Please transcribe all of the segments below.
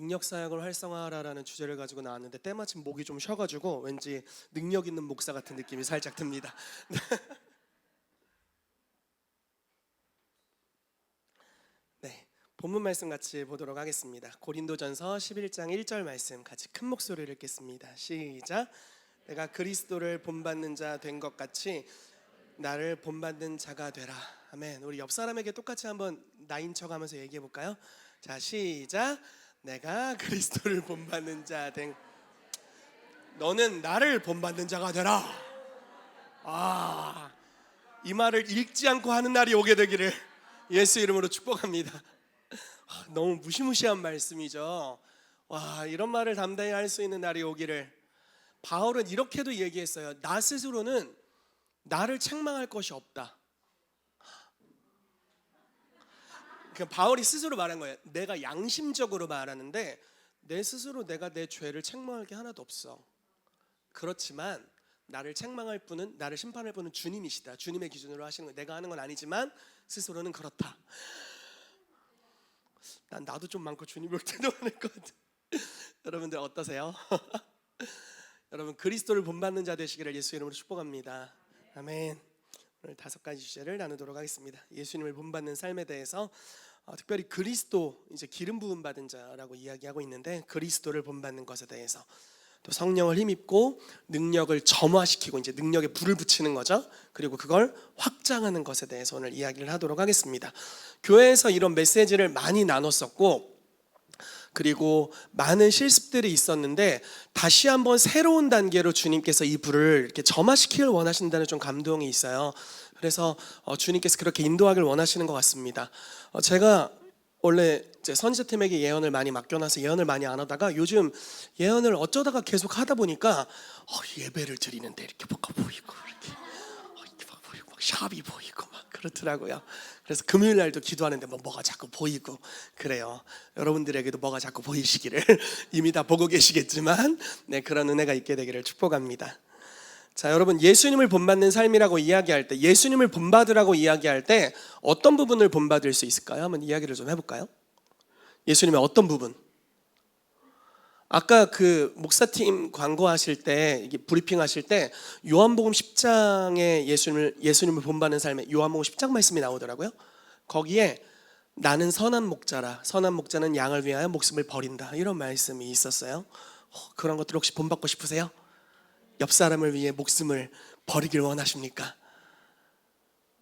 능력 사역을 활성화하라라는 주제를 가지고 나왔는데 때마침 목이 좀 쉬어가지고 왠지 능력 있는 목사 같은 느낌이 살짝 듭니다. 네, 본문 말씀 같이 보도록 하겠습니다. 고린도전서 11장 1절 말씀 같이 큰 목소리를 읽겠습니다. 시작. 내가 그리스도를 본받는 자 된 것 같이 나를 본받는 자가 되라. 아멘. 우리 옆 사람에게 똑같이 한번 나인 척하면서 얘기해 볼까요? 자, 시작. 내가 그리스도를 본받는 자 된 너는 나를 본받는 자가 되라. 이 말을 읽지 않고 하는 날이 오게 되기를 예수 이름으로 축복합니다. 너무 무시무시한 말씀이죠. 와, 이런 말을 담대히 할 수 있는 날이 오기를. 바울은 이렇게도 얘기했어요. 나 스스로는 나를 책망할 것이 없다. 그러니까 바울이 스스로 말한 거예요. 내가 양심적으로 말하는데 내 스스로 내가 내 죄를 책망할 게 하나도 없어. 그렇지만 나를 책망할 분은, 나를 심판할 분은 주님이시다. 주님의 기준으로 하시는 거예요. 내가 하는 건 아니지만 스스로는 그렇다. 나도 좀 많고 주님이 올 때도 많을 것 같아. 여러분들 어떠세요? 여러분 그리스도를 본받는 자 되시기를 예수 이름으로 축복합니다. 아멘. 오늘 5가지 주제를 나누도록 하겠습니다. 예수님을 본받는 삶에 대해서 특별히 그리스도, 이제 기름 부음 받은 자라고 이야기하고 있는데 그리스도를 본받는 것에 대해서, 또 성령을 힘입고 능력을 점화시키고 이제 능력에 불을 붙이는 거죠. 그리고 그걸 확장하는 것에 대해서 오늘 이야기를 하도록 하겠습니다. 교회에서 이런 메시지를 많이 나눴었고, 그리고 많은 실습들이 있었는데 다시 한번 새로운 단계로 주님께서 이 불을 이렇게 점화시키길 원하신다는 좀 감동이 있어요. 그래서 주님께서 그렇게 인도하길 원하시는 것 같습니다. 제가 원래 이제 선지자팀에게 예언을 많이 맡겨놔서 예언을 많이 안 하다가 요즘 예언을 어쩌다가 계속 하다 보니까 예배를 드리는데 이렇게 뭐가 보이고 이렇게 막 보이고 막 샵이 보이고 막 그렇더라고요. 그래서 금요일 날도 기도하는데 뭐가 자꾸 보이고 그래요. 여러분들에게도 뭐가 자꾸 보이시기를 이미 다 보고 계시겠지만 그런 은혜가 있게 되기를 축복합니다. 자, 여러분 예수님을 본받는 삶이라고 이야기할 때, 예수님을 본받으라고 이야기할 때 어떤 부분을 본받을 수 있을까요? 한번 이야기를 좀 해볼까요? 예수님의 어떤 부분? 아까 그 목사팀 광고하실 때, 이게 브리핑 하실 때 요한복음 10장에 예수님을 본받는 삶에 요한복음 10장 말씀이 나오더라고요. 거기에 나는 선한 목자라, 선한 목자는 양을 위하여 목숨을 버린다, 이런 말씀이 있었어요. 그런 것들 혹시 본받고 싶으세요? 옆 사람을 위해 목숨을 버리길 원하십니까?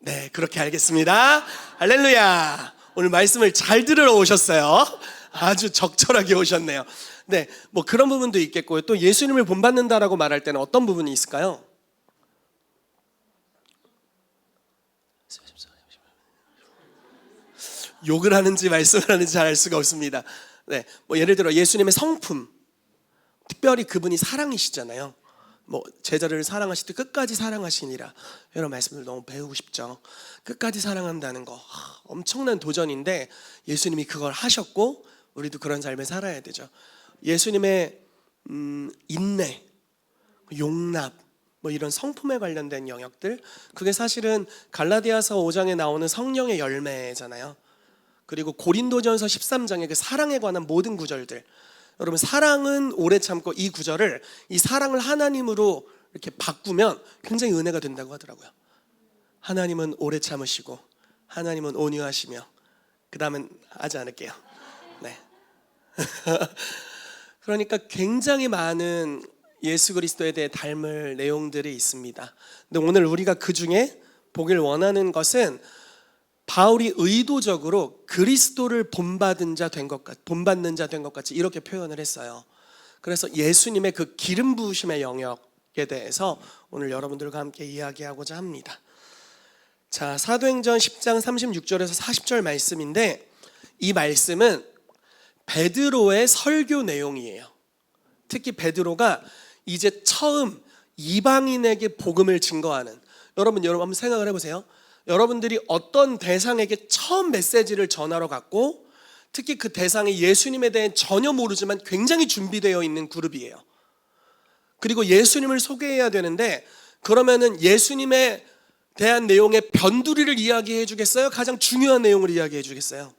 네, 그렇게 알겠습니다. 할렐루야. 오늘 말씀을 잘 들으러 오셨어요. 아주 적절하게 오셨네요. 네, 뭐 그런 부분도 있겠고요. 또 예수님을 본받는다라고 말할 때는 어떤 부분이 있을까요? 욕을 하는지 말씀을 하는지 잘 알 수가 없습니다. 네, 뭐 예를 들어 예수님의 성품, 특별히 그분이 사랑이시잖아요. 뭐 제자를 사랑하실 때 끝까지 사랑하시니라, 이런 말씀을 너무 배우고 싶죠. 끝까지 사랑한다는 거 엄청난 도전인데 예수님이 그걸 하셨고 우리도 그런 삶을 살아야 되죠. 예수님의 인내, 용납, 뭐 이런 성품에 관련된 영역들, 그게 사실은 갈라디아서 5장에 나오는 성령의 열매잖아요. 그리고 고린도전서 13장의 그 사랑에 관한 모든 구절들, 여러분 사랑은 오래 참고, 이 구절을, 이 사랑을 하나님으로 이렇게 바꾸면 굉장히 은혜가 된다고 하더라고요. 하나님은 오래 참으시고 하나님은 온유하시며, 그 다음은 하지 않을게요. 네. 그러니까 굉장히 많은 예수 그리스도에 대해 닮을 내용들이 있습니다. 근데 오늘 우리가 그 중에 보길 원하는 것은 바울이 의도적으로 그리스도를 본받는 자 된 것 같이 이렇게 표현을 했어요. 그래서 예수님의 그 기름 부으심의 영역에 대해서 오늘 여러분들과 함께 이야기하고자 합니다. 자, 사도행전 10장 36절에서 40절 말씀인데, 이 말씀은 베드로의 설교 내용이에요. 특히 베드로가 이제 처음 이방인에게 복음을 증거하는, 여러분 한번 생각을 해보세요. 여러분들이 어떤 대상에게 처음 메시지를 전하러 갔고, 특히 그 대상이 예수님에 대해 전혀 모르지만 굉장히 준비되어 있는 그룹이에요. 그리고 예수님을 소개해야 되는데, 그러면은 예수님에 대한 내용의 변두리를 이야기해 주겠어요? 가장 중요한 내용을 이야기해 주겠어요?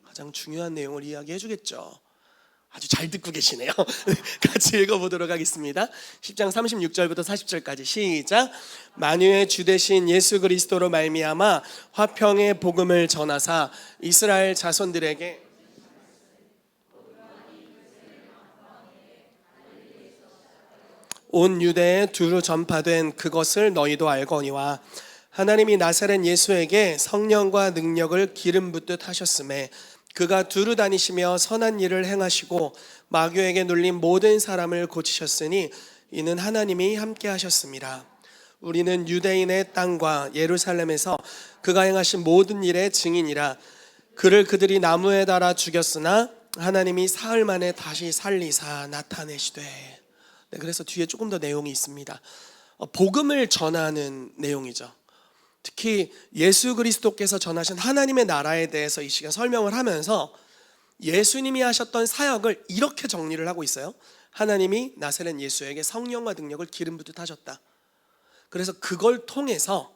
가장 중요한 내용을 이야기해 주겠죠. 아주 잘 듣고 계시네요. 같이 읽어보도록 하겠습니다. 10장 36절부터 40절까지 시작. 만유의 주 되신 예수 그리스도로 말미암아 화평의 복음을 전하사 이스라엘 자손들에게 온 유대에 두루 전파된 그것을 너희도 알거니와 하나님이 나사렛 예수에게 성령과 능력을 기름 붓듯 하셨음에 그가 두루 다니시며 선한 일을 행하시고 마귀에게 눌린 모든 사람을 고치셨으니 이는 하나님이 함께 하셨습니다. 우리는 유대인의 땅과 예루살렘에서 그가 행하신 모든 일의 증인이라. 그를 그들이 나무에 달아 죽였으나 하나님이 사흘 만에 다시 살리사 나타내시되. 네, 그래서 뒤에 조금 더 내용이 있습니다. 복음을 전하는 내용이죠. 특히 예수 그리스도께서 전하신 하나님의 나라에 대해서 이 시간 설명을 하면서 예수님이 하셨던 사역을 이렇게 정리를 하고 있어요. 하나님이 나사렛 예수에게 성령과 능력을 기름 붓듯 하셨다. 그래서 그걸 통해서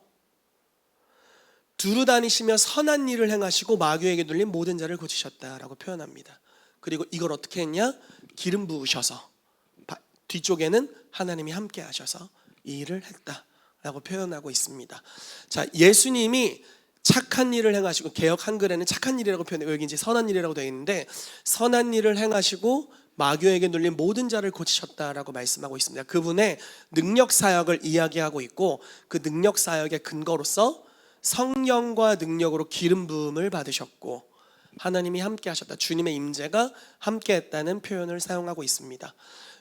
두루 다니시며 선한 일을 행하시고 마귀에게 눌린 모든 자를 고치셨다라고 표현합니다. 그리고 이걸 어떻게 했냐? 기름 부으셔서 뒤쪽에는 하나님이 함께 하셔서 이 일을 했다 라고 표현하고 있습니다. 자, 예수님이 착한 일을 행하시고, 개역 한글에는 착한 일이라고 표현해요. 여기 이제 선한 일이라고 되어 있는데, 선한 일을 행하시고 마귀에게 눌린 모든 자를 고치셨다라고 말씀하고 있습니다. 그분의 능력 사역을 이야기하고 있고, 그 능력 사역의 근거로서 성령과 능력으로 기름 부음을 받으셨고 하나님이 함께 하셨다, 주님의 임재가 함께 했다는 표현을 사용하고 있습니다.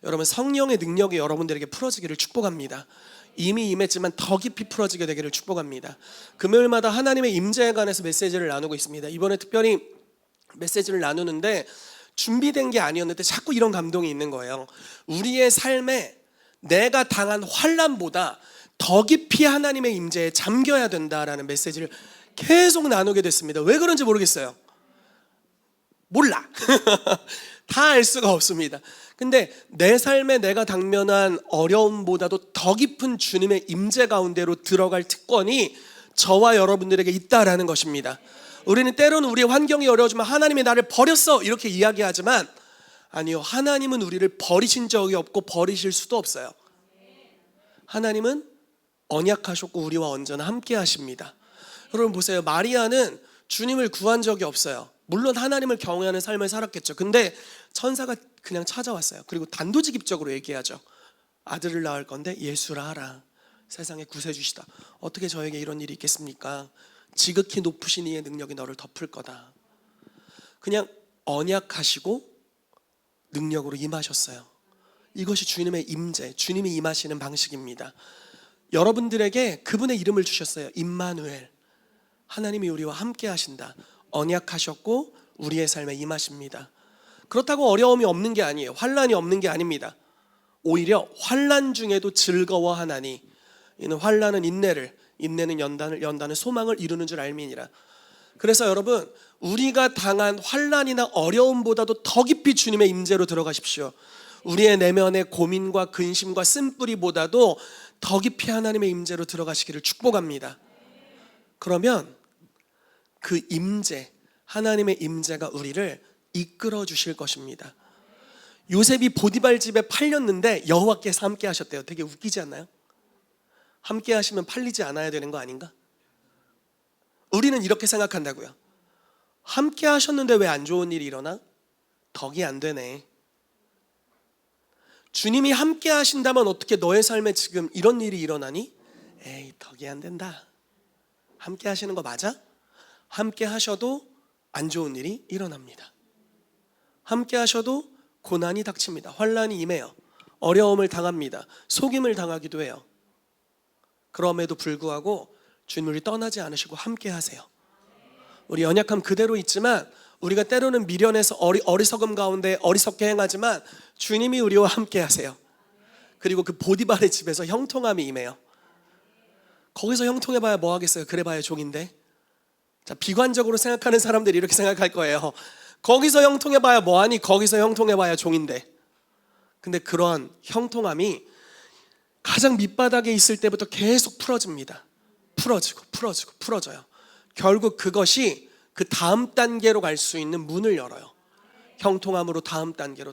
여러분, 성령의 능력이 여러분들에게 풀어지기를 축복합니다. 이미 임했지만 더 깊이 풀어지게 되기를 축복합니다. 금요일마다 하나님의 임재에 관해서 메시지를 나누고 있습니다. 이번에 특별히 메시지를 나누는데 준비된 게 아니었는데 자꾸 이런 감동이 있는 거예요. 우리의 삶에 내가 당한 환난보다 더 깊이 하나님의 임재에 잠겨야 된다라는 메시지를 계속 나누게 됐습니다. 왜 그런지 모르겠어요. 몰라. 다 알 수가 없습니다. 근데 내 삶에 내가 당면한 어려움보다도 더 깊은 주님의 임재 가운데로 들어갈 특권이 저와 여러분들에게 있다라는 것입니다. 우리는 때로는 우리의 환경이 어려우지만 하나님이 나를 버렸어 이렇게 이야기하지만 아니요, 하나님은 우리를 버리신 적이 없고 버리실 수도 없어요. 하나님은 언약하셨고 우리와 언제나 함께 하십니다. 여러분 보세요. 마리아는 주님을 구한 적이 없어요. 물론 하나님을 경외하는 삶을 살았겠죠. 근데 천사가 그냥 찾아왔어요. 그리고 단도직입적으로 얘기하죠. 아들을 낳을 건데 예수라 하라. 세상의 구세주시다. 어떻게 저에게 이런 일이 있겠습니까? 지극히 높으신 이의 능력이 너를 덮을 거다. 그냥 언약하시고 능력으로 임하셨어요. 이것이 주님의 임재, 주님이 임하시는 방식입니다. 여러분들에게 그분의 이름을 주셨어요. 임마누엘. 하나님이 우리와 함께 하신다. 언약하셨고 우리의 삶에 임하십니다. 그렇다고 어려움이 없는 게 아니에요. 환난이 없는 게 아닙니다. 오히려 환난 중에도 즐거워하나니 이는 환난은 인내를, 인내는 연단은 소망을 이루는 줄 알미니라. 그래서 여러분, 우리가 당한 환난이나 어려움보다도 더 깊이 주님의 임재로 들어가십시오. 우리의 내면의 고민과 근심과 쓴뿌리보다도 더 깊이 하나님의 임재로 들어가시기를 축복합니다. 그러면 그 임재, 하나님의 임재가 우리를 이끌어 주실 것입니다. 요셉이 보디발 집에 팔렸는데 여호와께서 함께 하셨대요. 되게 웃기지 않나요? 함께 하시면 팔리지 않아야 되는 거 아닌가? 우리는 이렇게 생각한다고요. 함께 하셨는데 왜 안 좋은 일이 일어나? 덕이 안 되네. 주님이 함께 하신다면 어떻게 너의 삶에 지금 이런 일이 일어나니? 에이, 덕이 안 된다. 함께 하시는 거 맞아? 함께 하셔도 안 좋은 일이 일어납니다. 함께 하셔도 고난이 닥칩니다. 환난이 임해요. 어려움을 당합니다. 속임을 당하기도 해요. 그럼에도 불구하고 주님 우리 떠나지 않으시고 함께 하세요. 우리 연약함 그대로 있지만 우리가 때로는 미련해서 어리석음 가운데 어리석게 행하지만 주님이 우리와 함께 하세요. 그리고 그 보디발의 집에서 형통함이 임해요. 거기서 형통해봐야 뭐 하겠어요? 그래봐야 종인데. 자, 비관적으로 생각하는 사람들이 이렇게 생각할 거예요. 거기서 형통해봐야 뭐하니? 거기서 형통해봐야 종인데. 근데 그런 형통함이 가장 밑바닥에 있을 때부터 계속 풀어집니다. 풀어져요. 결국 그것이 그 다음 단계로 갈 수 있는 문을 열어요. 형통함으로 다음 단계로,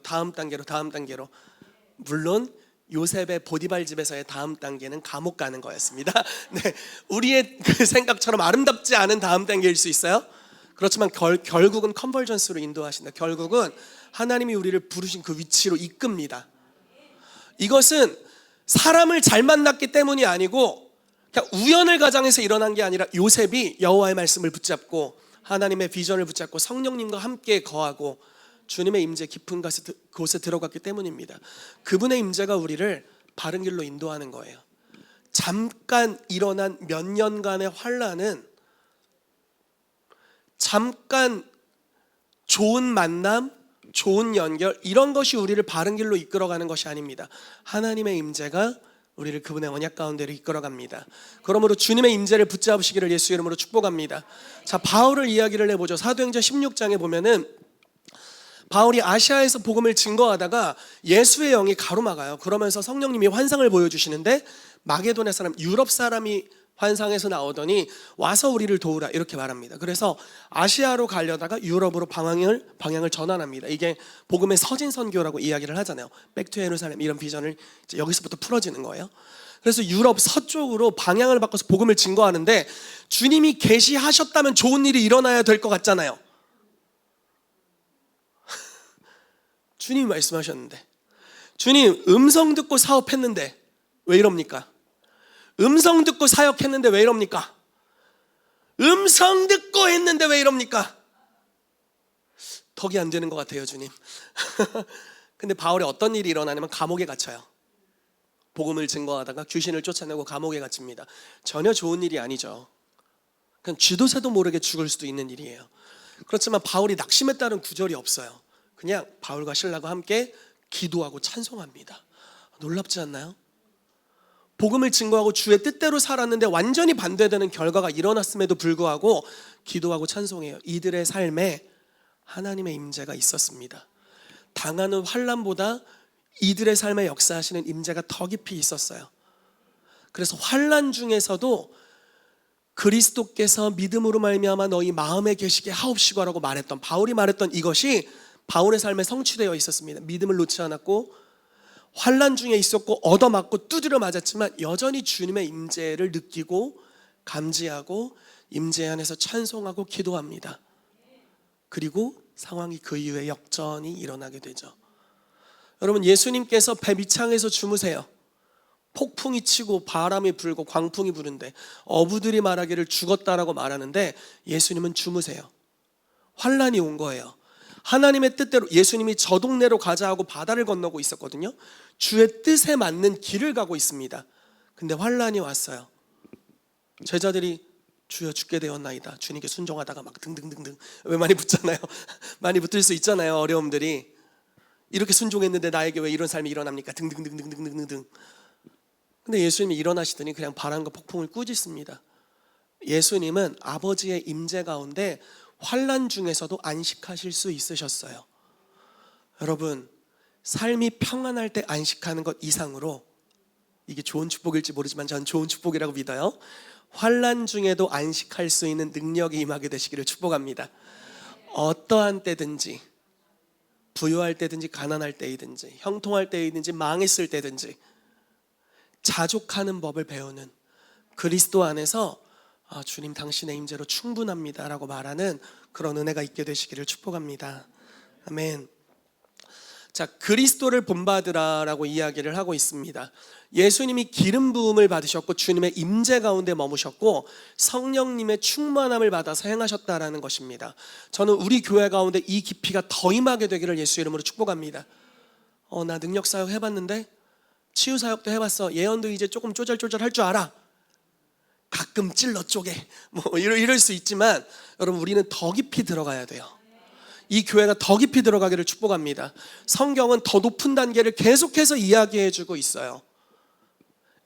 물론 요셉의 보디발 집에서의 다음 단계는 감옥 가는 거였습니다. 네, 우리의 그 생각처럼 아름답지 않은 다음 단계일 수 있어요. 그렇지만 결국은 컨버전스로 인도하신다. 결국은 하나님이 우리를 부르신 그 위치로 이끕니다. 이것은 사람을 잘 만났기 때문이 아니고 그냥 우연을 가장해서 일어난 게 아니라 요셉이 여호와의 말씀을 붙잡고 하나님의 비전을 붙잡고 성령님과 함께 거하고 주님의 임재 깊은 곳에 들어갔기 때문입니다. 그분의 임재가 우리를 바른 길로 인도하는 거예요. 잠깐 일어난 몇 년간의 환난은 잠깐 좋은 만남, 좋은 연결, 이런 것이 우리를 바른 길로 이끌어가는 것이 아닙니다. 하나님의 임재가 우리를 그분의 언약 가운데로 이끌어갑니다. 그러므로 주님의 임재를 붙잡으시기를 예수 이름으로 축복합니다. 자, 바울을 이야기를 해보죠. 사도행전 16장에 보면은 바울이 아시아에서 복음을 증거하다가 예수의 영이 가로막아요. 그러면서 성령님이 환상을 보여주시는데 마게도냐 사람, 유럽 사람이 환상에서 나오더니 와서 우리를 도우라 이렇게 말합니다. 그래서 아시아로 가려다가 유럽으로 방향을 전환합니다. 이게 복음의 서진 선교라고 이야기를 하잖아요. 백투 예루살렘 이런 비전을 이제 여기서부터 풀어지는 거예요. 그래서 유럽 서쪽으로 방향을 바꿔서 복음을 증거하는데 주님이 계시하셨다면 좋은 일이 일어나야 될 것 같잖아요. 주님이 말씀하셨는데, 주님 음성 듣고 사업했는데 왜 이럽니까? 음성 듣고 사역했는데 왜 이럽니까? 음성 듣고 했는데 왜 이럽니까? 덕이 안 되는 것 같아요, 주님. 근데 바울이 어떤 일이 일어나냐면 감옥에 갇혀요. 복음을 증거하다가 귀신을 쫓아내고 감옥에 갇힙니다. 전혀 좋은 일이 아니죠. 그냥 쥐도 새도 모르게 죽을 수도 있는 일이에요. 그렇지만 바울이 낙심했다는 구절이 없어요. 그냥 바울과 실라가 함께 기도하고 찬송합니다. 놀랍지 않나요? 복음을 증거하고 주의 뜻대로 살았는데 완전히 반대되는 결과가 일어났음에도 불구하고 기도하고 찬송해요. 이들의 삶에 하나님의 임재가 있었습니다. 당하는 환난보다 이들의 삶에 역사하시는 임재가 더 깊이 있었어요. 그래서 환난 중에서도 그리스도께서 믿음으로 말미암아 너희 마음에 계시게 하옵시고라고 말했던, 바울이 말했던 이것이 바울의 삶에 성취되어 있었습니다. 믿음을 놓지 않았고 환난 중에 있었고 얻어맞고 두드려 맞았지만 여전히 주님의 임재를 느끼고 감지하고 임재 안에서 찬송하고 기도합니다. 그리고 상황이 그 이후에 역전이 일어나게 되죠. 여러분, 예수님께서 배 밑창에서 주무세요. 폭풍이 치고 바람이 불고 광풍이 부는데 어부들이 말하기를 죽었다라고 말하는데 예수님은 주무세요. 환난이 온 거예요. 하나님의 뜻대로 예수님이 저 동네로 가자 하고 바다를 건너고 있었거든요. 주의 뜻에 맞는 길을 가고 있습니다. 근데 환난이 왔어요. 제자들이 주여 죽게 되었나이다. 주님께 순종하다가 막 등등등등, 왜 많이 붙잖아요. 많이 붙을 수 있잖아요. 어려움들이. 이렇게 순종했는데 나에게 왜 이런 삶이 일어납니까? 등등등등등등등. 근데 예수님이 일어나시더니 그냥 바람과 폭풍을 꾸짖습니다. 예수님은 아버지의 임재 가운데 환난 중에서도 안식하실 수 있으셨어요. 여러분, 삶이 평안할 때 안식하는 것 이상으로, 이게 좋은 축복일지 모르지만 저는 좋은 축복이라고 믿어요. 환난 중에도 안식할 수 있는 능력이 임하게 되시기를 축복합니다. 어떠한 때든지, 부유할 때든지 가난할 때이든지, 형통할 때이든지 망했을 때든지 자족하는 법을 배우는, 그리스도 안에서 주님 당신의 임재로 충분합니다 라고 말하는 그런 은혜가 있게 되시기를 축복합니다. 아멘. 자, 그리스도를 본받으라 라고 이야기를 하고 있습니다. 예수님이 기름 부음을 받으셨고 주님의 임재 가운데 머무셨고 성령님의 충만함을 받아서 행하셨다라는 것입니다. 저는 우리 교회 가운데 이 깊이가 더 임하게 되기를 예수 이름으로 축복합니다. 나 능력사역 해봤는데, 치유사역도 해봤어, 예언도 이제 조금 쪼잘쪼잘 할 줄 알아, 가끔 찔러 쪼개, 이럴 수 있지만 여러분, 우리는 더 깊이 들어가야 돼요. 이 교회가 더 깊이 들어가기를 축복합니다. 성경은 더 높은 단계를 계속해서 이야기해주고 있어요.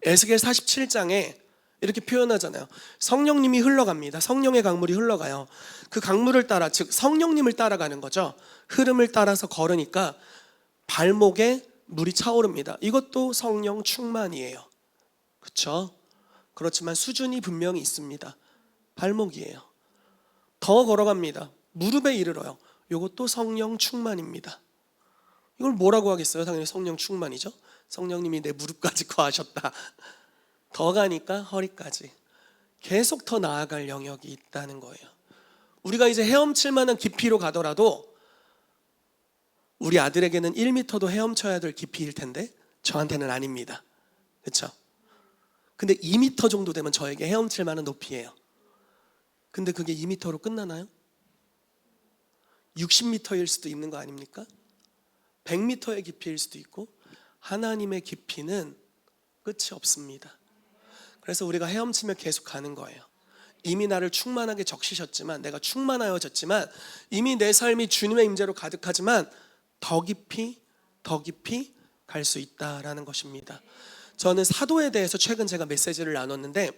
에스겔 47장에 이렇게 표현하잖아요. 성령님이 흘러갑니다. 성령의 강물이 흘러가요. 그 강물을 따라, 즉 성령님을 따라가는 거죠. 흐름을 따라서 걸으니까 발목에 물이 차오릅니다. 이것도 성령 충만이에요. 그렇죠? 그렇지만 수준이 분명히 있습니다. 발목이에요. 더 걸어갑니다. 무릎에 이르러요. 이것도 성령 충만입니다. 이걸 뭐라고 하겠어요? 당연히 성령 충만이죠. 성령님이 내 무릎까지 거하셨다. 더 가니까 허리까지. 계속 더 나아갈 영역이 있다는 거예요. 우리가 이제 헤엄칠 만한 깊이로 가더라도 우리 아들에게는 1m도 헤엄쳐야 될 깊이일 텐데 저한테는 아닙니다. 그렇죠? 근데 2m 정도 되면 저에게 헤엄칠 만한 높이예요. 근데 그게 2m로 끝나나요? 60m일 수도 있는 거 아닙니까? 100m의 깊이일 수도 있고, 하나님의 깊이는 끝이 없습니다. 그래서 우리가 헤엄치며 계속 가는 거예요. 이미 나를 충만하게 적시셨지만, 내가 충만하여졌지만, 이미 내 삶이 주님의 임재로 가득하지만 더 깊이 갈 수 있다라는 것입니다. 저는 사도에 대해서 최근 제가 메시지를 나눴는데,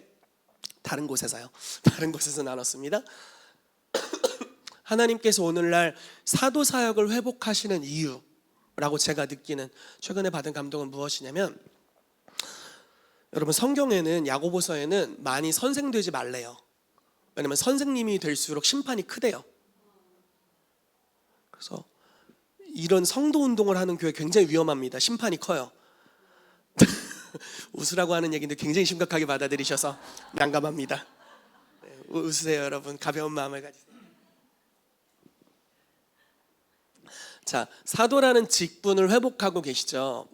다른 곳에서 나눴습니다. 하나님께서 오늘날 사도 사역을 회복하시는 이유라고 제가 느끼는 최근에 받은 감동은 무엇이냐면, 여러분, 성경에는, 야고보서에는 많이 선생되지 말래요. 왜냐면 선생님이 될수록 심판이 크대요. 그래서 이런 성도 운동을 하는 교회 굉장히 위험합니다. 심판이 커요. 웃으라고 하는 얘기인데 굉장히 심각하게 받아들이셔서 난감합니다. 웃으세요, 여러분. 가벼운 마음을 가지세요. 자, 사도라는 직분을 회복하고 계시죠.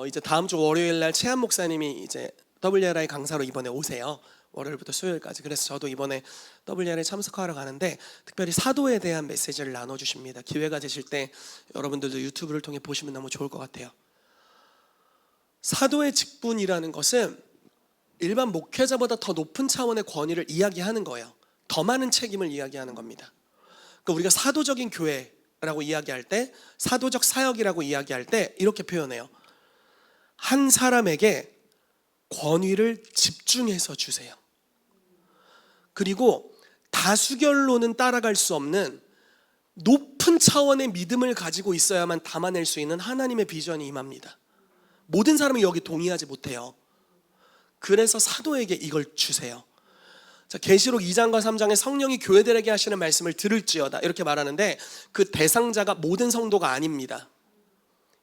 이제 다음 주 월요일 날 최한 목사님이 이제 WRI 강사로 이번에 오세요. 월요일부터 수요일까지. 그래서 저도 이번에 WR에 참석하러 가는데 특별히 사도에 대한 메시지를 나눠주십니다. 기회가 되실 때 여러분들도 유튜브를 통해 보시면 너무 좋을 것 같아요. 사도의 직분이라는 것은 일반 목회자보다 더 높은 차원의 권위를 이야기하는 거예요. 더 많은 책임을 이야기하는 겁니다. 그러니까 우리가 사도적인 교회라고 이야기할 때, 사도적 사역이라고 이야기할 때 이렇게 표현해요. 한 사람에게 권위를 집중해서 주세요. 그리고 다수결로는 따라갈 수 없는 높은 차원의 믿음을 가지고 있어야만 담아낼 수 있는 하나님의 비전이 임합니다. 모든 사람이 여기 동의하지 못해요. 그래서 사도에게 이걸 주세요. 자, 계시록 2장과 3장에 성령이 교회들에게 하시는 말씀을 들을지어다 이렇게 말하는데, 그 대상자가 모든 성도가 아닙니다.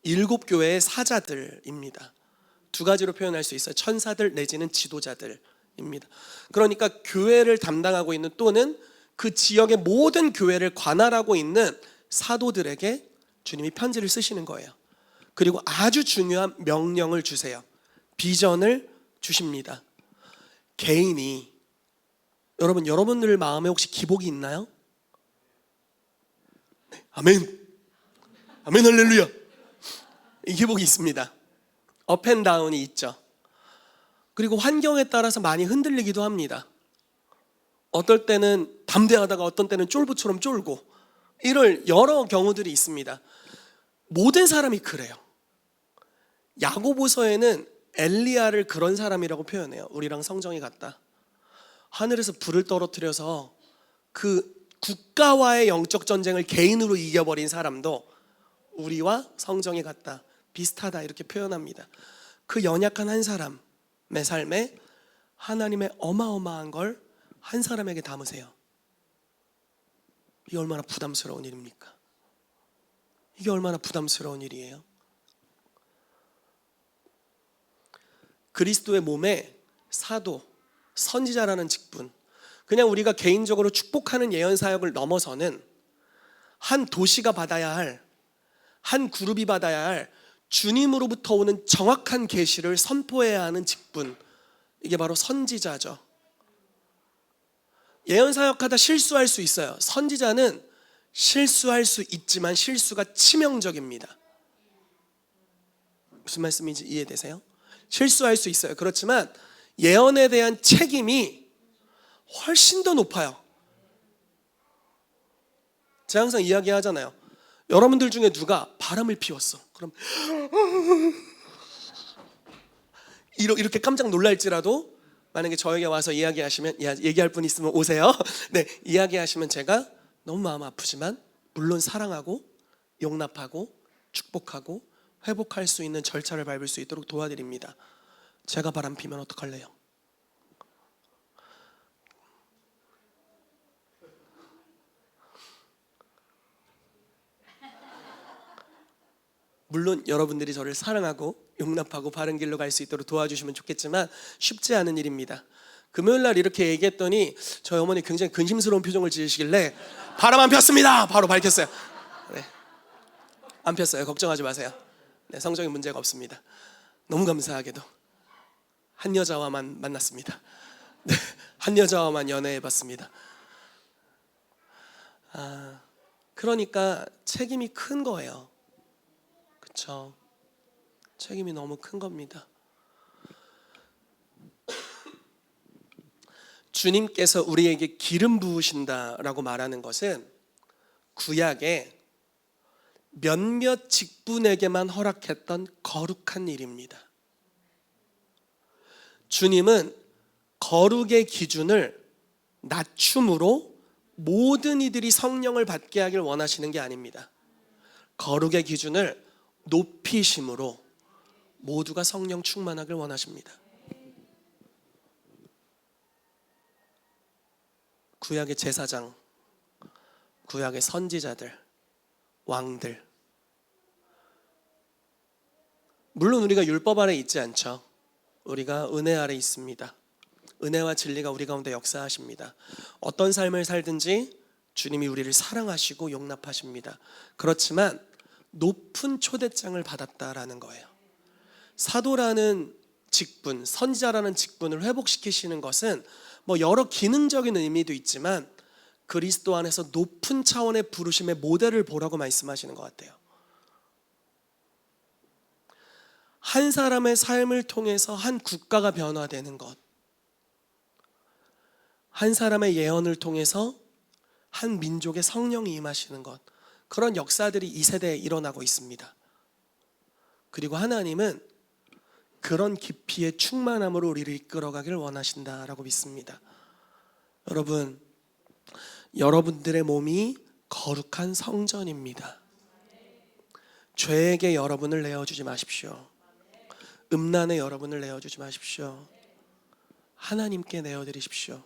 7교회의 사자들입니다. 두 가지로 표현할 수 있어요. 천사들 내지는 지도자들입니다. 그러니까 교회를 담당하고 있는, 또는 그 지역의 모든 교회를 관할하고 있는 사도들에게 주님이 편지를 쓰시는 거예요. 그리고 아주 중요한 명령을 주세요. 비전을 주십니다. 개인이, 여러분들 마음에 혹시 기복이 있나요? 네, 아멘. 아멘 할렐루야. 이 기복이 있습니다. 업앤다운이 있죠. 그리고 환경에 따라서 많이 흔들리기도 합니다. 어떨 때는 담대하다가 어떤 때는 쫄보처럼 쫄고, 이럴 여러 경우들이 있습니다. 모든 사람이 그래요. 야고보서에는 엘리야를 그런 사람이라고 표현해요. 우리랑 성정이 같다. 하늘에서 불을 떨어뜨려서 그 국가와의 영적 전쟁을 개인으로 이겨버린 사람도 우리와 성정이 같다, 비슷하다 이렇게 표현합니다. 그 연약한 한 사람의 삶에 하나님의 어마어마한 걸 한 사람에게 담으세요. 이게 얼마나 부담스러운 일입니까? 이게 얼마나 부담스러운 일이에요? 그리스도의 몸에 사도, 선지자라는 직분, 그냥 우리가 개인적으로 축복하는 예언 사역을 넘어서는 한 도시가 받아야 할, 한 그룹이 받아야 할 주님으로부터 오는 정확한 계시를 선포해야 하는 직분, 이게 바로 선지자죠. 예언 사역하다 실수할 수 있어요. 선지자는 실수할 수 있지만 실수가 치명적입니다. 무슨 말씀인지 이해되세요? 실수할 수 있어요. 그렇지만 예언에 대한 책임이 훨씬 더 높아요. 제가 항상 이야기하잖아요. 여러분들 중에 누가 바람을 피웠어. 그럼 이렇게 깜짝 놀랄지라도 만약에 저에게 와서 이야기하시면, 얘기할 분 있으면 오세요. 네, 이야기하시면 제가 너무 마음 아프지만 물론 사랑하고 용납하고 축복하고 회복할 수 있는 절차를 밟을 수 있도록 도와드립니다. 제가 바람 피면 어떡할래요? 물론 여러분들이 저를 사랑하고 용납하고 바른 길로 갈 수 있도록 도와주시면 좋겠지만 쉽지 않은 일입니다. 금요일 날 이렇게 얘기했더니 저희 어머니 굉장히 근심스러운 표정을 지으시길래 바람 안 폈습니다. 바로 밝혔어요. 네. 안 폈어요. 걱정하지 마세요. 네, 성적인 문제가 없습니다. 너무 감사하게도 한 여자와만 만났습니다. 네, 한 여자와만 연애해봤습니다. 그러니까 책임이 큰 거예요. 그렇죠? 책임이 너무 큰 겁니다. 주님께서 우리에게 기름 부으신다라고 말하는 것은 구약에 몇몇 직분에게만 허락했던 거룩한 일입니다. 주님은 거룩의 기준을 낮춤으로 모든 이들이 성령을 받게 하길 원하시는 게 아닙니다. 거룩의 기준을 높이심으로 모두가 성령 충만하길 원하십니다. 구약의 제사장, 구약의 선지자들, 왕들, 물론 우리가 율법 아래 있지 않죠. 우리가 은혜 아래 있습니다. 은혜와 진리가 우리 가운데 역사하십니다. 어떤 삶을 살든지 주님이 우리를 사랑하시고 용납하십니다. 그렇지만 높은 초대장을 받았다라는 거예요. 사도라는 직분, 선지자라는 직분을 회복시키시는 것은 여러 기능적인 의미도 있지만 그리스도 안에서 높은 차원의 부르심의 모델을 보라고 말씀하시는 것 같아요. 한 사람의 삶을 통해서 한 국가가 변화되는 것, 한 사람의 예언을 통해서 한 민족의 성령이 임하시는 것, 그런 역사들이 이 세대에 일어나고 있습니다. 그리고 하나님은 그런 깊이의 충만함으로 우리를 이끌어가길 원하신다라고 믿습니다. 여러분, 여러분들의 몸이 거룩한 성전입니다. 죄에게 여러분을 내어주지 마십시오. 음란에 여러분을 내어주지 마십시오. 하나님께 내어드리십시오.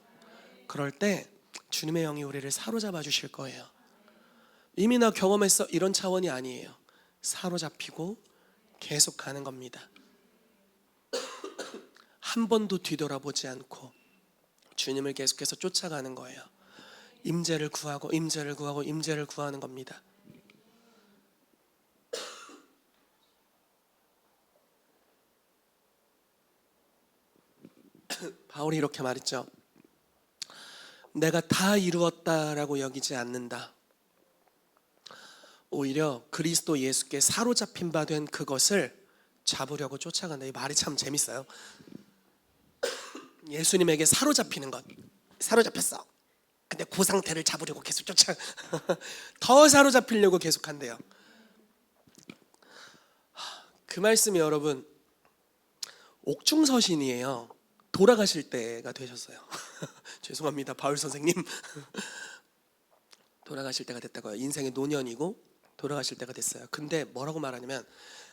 그럴 때 주님의 영이 우리를 사로잡아 주실 거예요. 이미 나 경험했어, 이런 차원이 아니에요. 사로잡히고 계속 가는 겁니다. 한 번도 뒤돌아보지 않고 주님을 계속해서 쫓아가는 거예요. 임재를 구하고 임재를 구하고 임재를 구하는 겁니다. 바울이 이렇게 말했죠. 내가 다 이루었다라고 여기지 않는다. 오히려 그리스도 예수께 사로잡힌 바 된 그것을 잡으려고 쫓아간다. 이 말이 참 재밌어요. 예수님에게 사로잡히는 것, 사로잡혔어. 근데 그 상태를 잡으려고 계속 더 사로잡히려고 계속 한대요. 그 말씀이 여러분 옥중서신이에요. 돌아가실 때가 되셨어요. 죄송합니다, 바울 선생님. 돌아가실 때가 됐다고요. 인생의 노년이고 돌아가실 때가 됐어요. 근데 뭐라고 말하냐면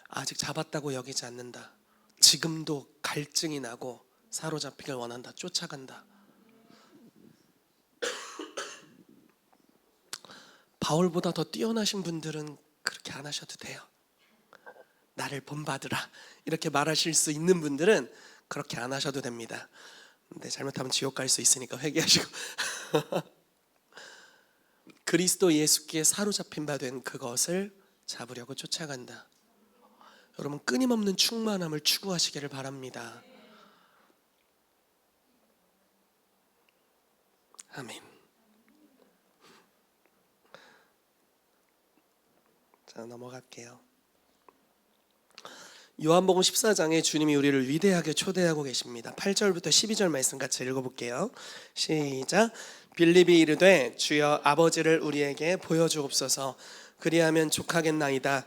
아직 잡았다고 여기지 않는다. 지금도 갈증이 나고 사로잡히길 원한다. 쫓아간다. 바울보다 더 뛰어나신 분들은 그렇게 안 하셔도 돼요. 나를 본받으라 이렇게 말하실 수 있는 분들은 그렇게 안 하셔도 됩니다. 근데 잘못하면 지옥 갈 수 있으니까 회개하시고 그리스도 예수께 사로잡힌 바 된 그것을 잡으려고 쫓아간다. 여러분, 끊임없는 충만함을 추구하시기를 바랍니다. 아멘. 자, 넘어갈게요. 요한복음 14장에 주님이 우리를 위대하게 초대하고 계십니다. 8절부터 12절 말씀 같이 읽어볼게요. 시작. 빌립이 이르되 주여 아버지를 우리에게 보여주옵소서. 그리하면 족하겠나이다.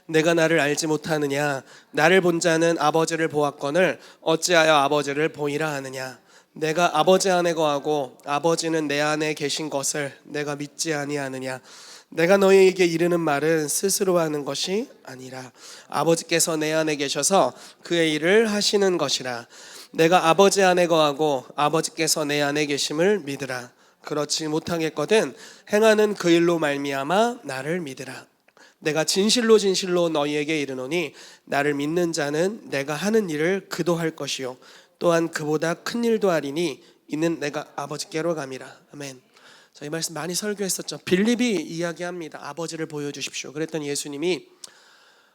내가 나를 알지 못하느냐? 나를 본 자는 아버지를 보았거늘 어찌하여 아버지를 보이라 하느냐? 내가 아버지 안에 거하고 아버지는 내 안에 계신 것을 내가 믿지 아니하느냐? 내가 너희에게 이르는 말은 스스로 하는 것이 아니라 아버지께서 내 안에 계셔서 그의 일을 하시는 것이라. 내가 아버지 안에 거하고 아버지께서 내 안에 계심을 믿으라. 그렇지 못하겠거든 행하는 그 일로 말미암아 나를 믿으라. 내가 진실로 진실로 너희에게 이르노니 나를 믿는 자는 내가 하는 일을 그도 할 것이요 또한 그보다 큰 일도 하리니 이는 내가 아버지께로 감이라. 아멘. 자, 이 말씀 많이 설교했었죠. 빌립이 이야기합니다. 아버지를 보여주십시오. 그랬더니 예수님이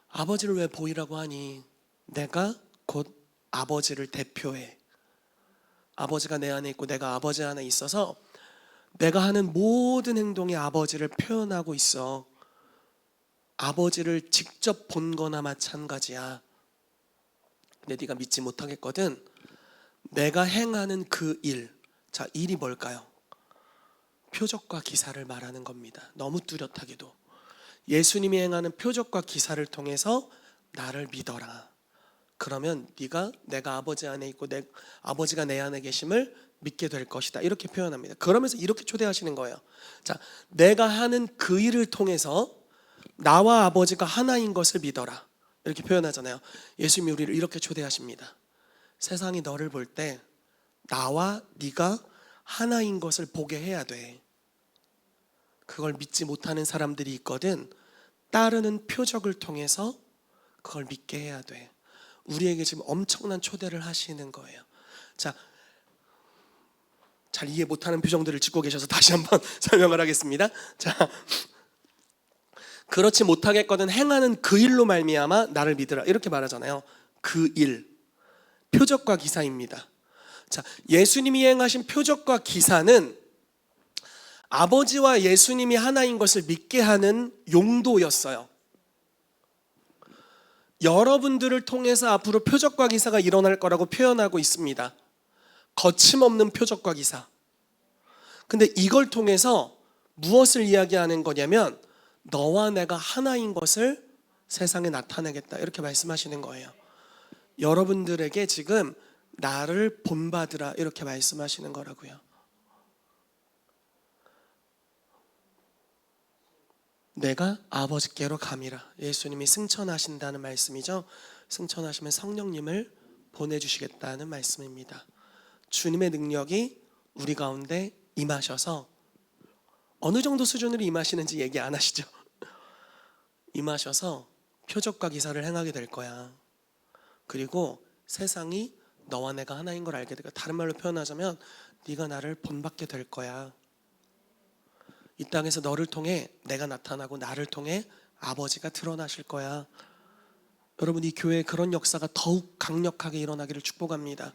아버지를 왜 보이라고 하니? 내가 곧 아버지를 대표해. 아버지가 내 안에 있고 내가 아버지 안에 있어서 내가 하는 모든 행동이 아버지를 표현하고 있어. 아버지를 직접 본 거나 마찬가지야. 근데 네가 믿지 못하겠거든 내가 행하는 그 일. 자, 일이 뭘까요? 표적과 기사를 말하는 겁니다. 너무 뚜렷하게도 예수님이 행하는 표적과 기사를 통해서 나를 믿어라. 그러면 네가 내가 아버지 안에 있고 아버지가 내 안에 계심을 믿게 될 것이다. 이렇게 표현합니다. 그러면서 이렇게 초대하시는 거예요. 자, 내가 하는 그 일을 통해서 나와 아버지가 하나인 것을 믿어라. 이렇게 표현하잖아요. 예수님이 우리를 이렇게 초대하십니다. 세상이 너를 볼 때 나와 네가 하나인 것을 보게 해야 돼. 그걸 믿지 못하는 사람들이 있거든. 따르는 표적을 통해서 그걸 믿게 해야 돼. 우리에게 지금 엄청난 초대를 하시는 거예요. 자, 잘 이해 못하는 표정들을 짓고 계셔서 다시 한번 설명을 하겠습니다. 자, 그렇지 못하겠거든 행하는 그 일로 말미암아 나를 믿으라. 이렇게 말하잖아요. 그 일, 표적과 기사입니다. 자, 예수님이 행하신 표적과 기사는 아버지와 예수님이 하나인 것을 믿게 하는 용도였어요. 여러분들을 통해서 앞으로 표적과 기사가 일어날 거라고 표현하고 있습니다. 거침없는 표적과 기사. 근데 이걸 통해서 무엇을 이야기하는 거냐면 너와 내가 하나인 것을 세상에 나타내겠다. 이렇게 말씀하시는 거예요. 여러분들에게 지금 나를 본받으라 이렇게 말씀하시는 거라고요. 내가 아버지께로 감이라. 예수님이 승천하신다는 말씀이죠. 승천하시면 성령님을 보내주시겠다는 말씀입니다. 주님의 능력이 우리 가운데 임하셔서 어느 정도 수준으로 임하시는지 얘기 안 하시죠. 임하셔서 표적과 기사를 행하게 될 거야. 그리고 세상이 너와 내가 하나인 걸 알게 되고, 다른 말로 표현하자면 네가 나를 본받게 될 거야. 이 땅에서 너를 통해 내가 나타나고 나를 통해 아버지가 드러나실 거야. 여러분, 이 교회에 그런 역사가 더욱 강력하게 일어나기를 축복합니다.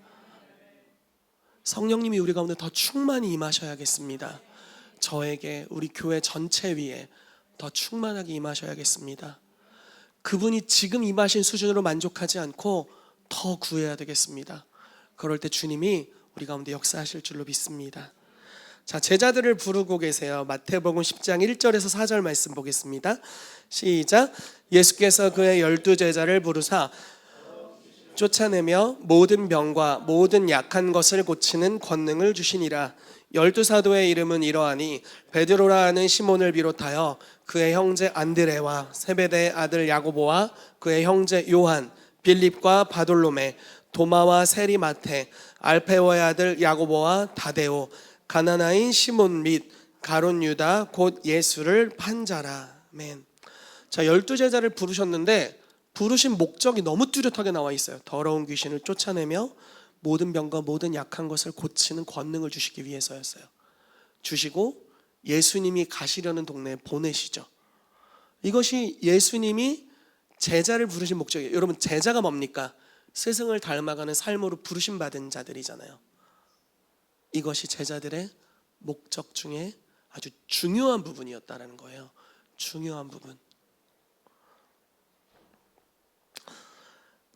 성령님이 우리 가운데 더 충만히 임하셔야겠습니다. 저에게, 우리 교회 전체 위에 더 충만하게 임하셔야겠습니다. 그분이 지금 임하신 수준으로 만족하지 않고 더 구해야 되겠습니다. 그럴 때 주님이 우리 가운데 역사하실 줄로 믿습니다. 자, 제자들을 부르고 계세요. 마태복음 10장 1절에서 4절 말씀 보겠습니다. 시작. 예수께서 그의 12제자를 부르사 쫓아내며 모든 병과 모든 약한 것을 고치는 권능을 주시니라. 12사도의 이름은 이러하니 베드로라 하는 시몬을 비롯하여 그의 형제 안드레와 세베대의 아들 야고보와 그의 형제 요한, 빌립과 바돌로메, 도마와 세리 마테, 알페오의 아들 야고보와 다데오, 가나나인 시몬 및 가룟 유다 곧 예수를 판 자라. 아멘. 자, 12제자를 부르셨는데 부르신 목적이 너무 뚜렷하게 나와 있어요. 더러운 귀신을 쫓아내며 모든 병과 모든 약한 것을 고치는 권능을 주시기 위해서였어요. 주시고 예수님이 가시려는 동네에 보내시죠. 이것이 예수님이 제자를 부르신 목적이에요. 여러분, 제자가 뭡니까? 스승을 닮아가는 삶으로 부르심 받은 자들이잖아요. 이것이 제자들의 목적 중에 아주 중요한 부분이었다는 거예요. 중요한 부분.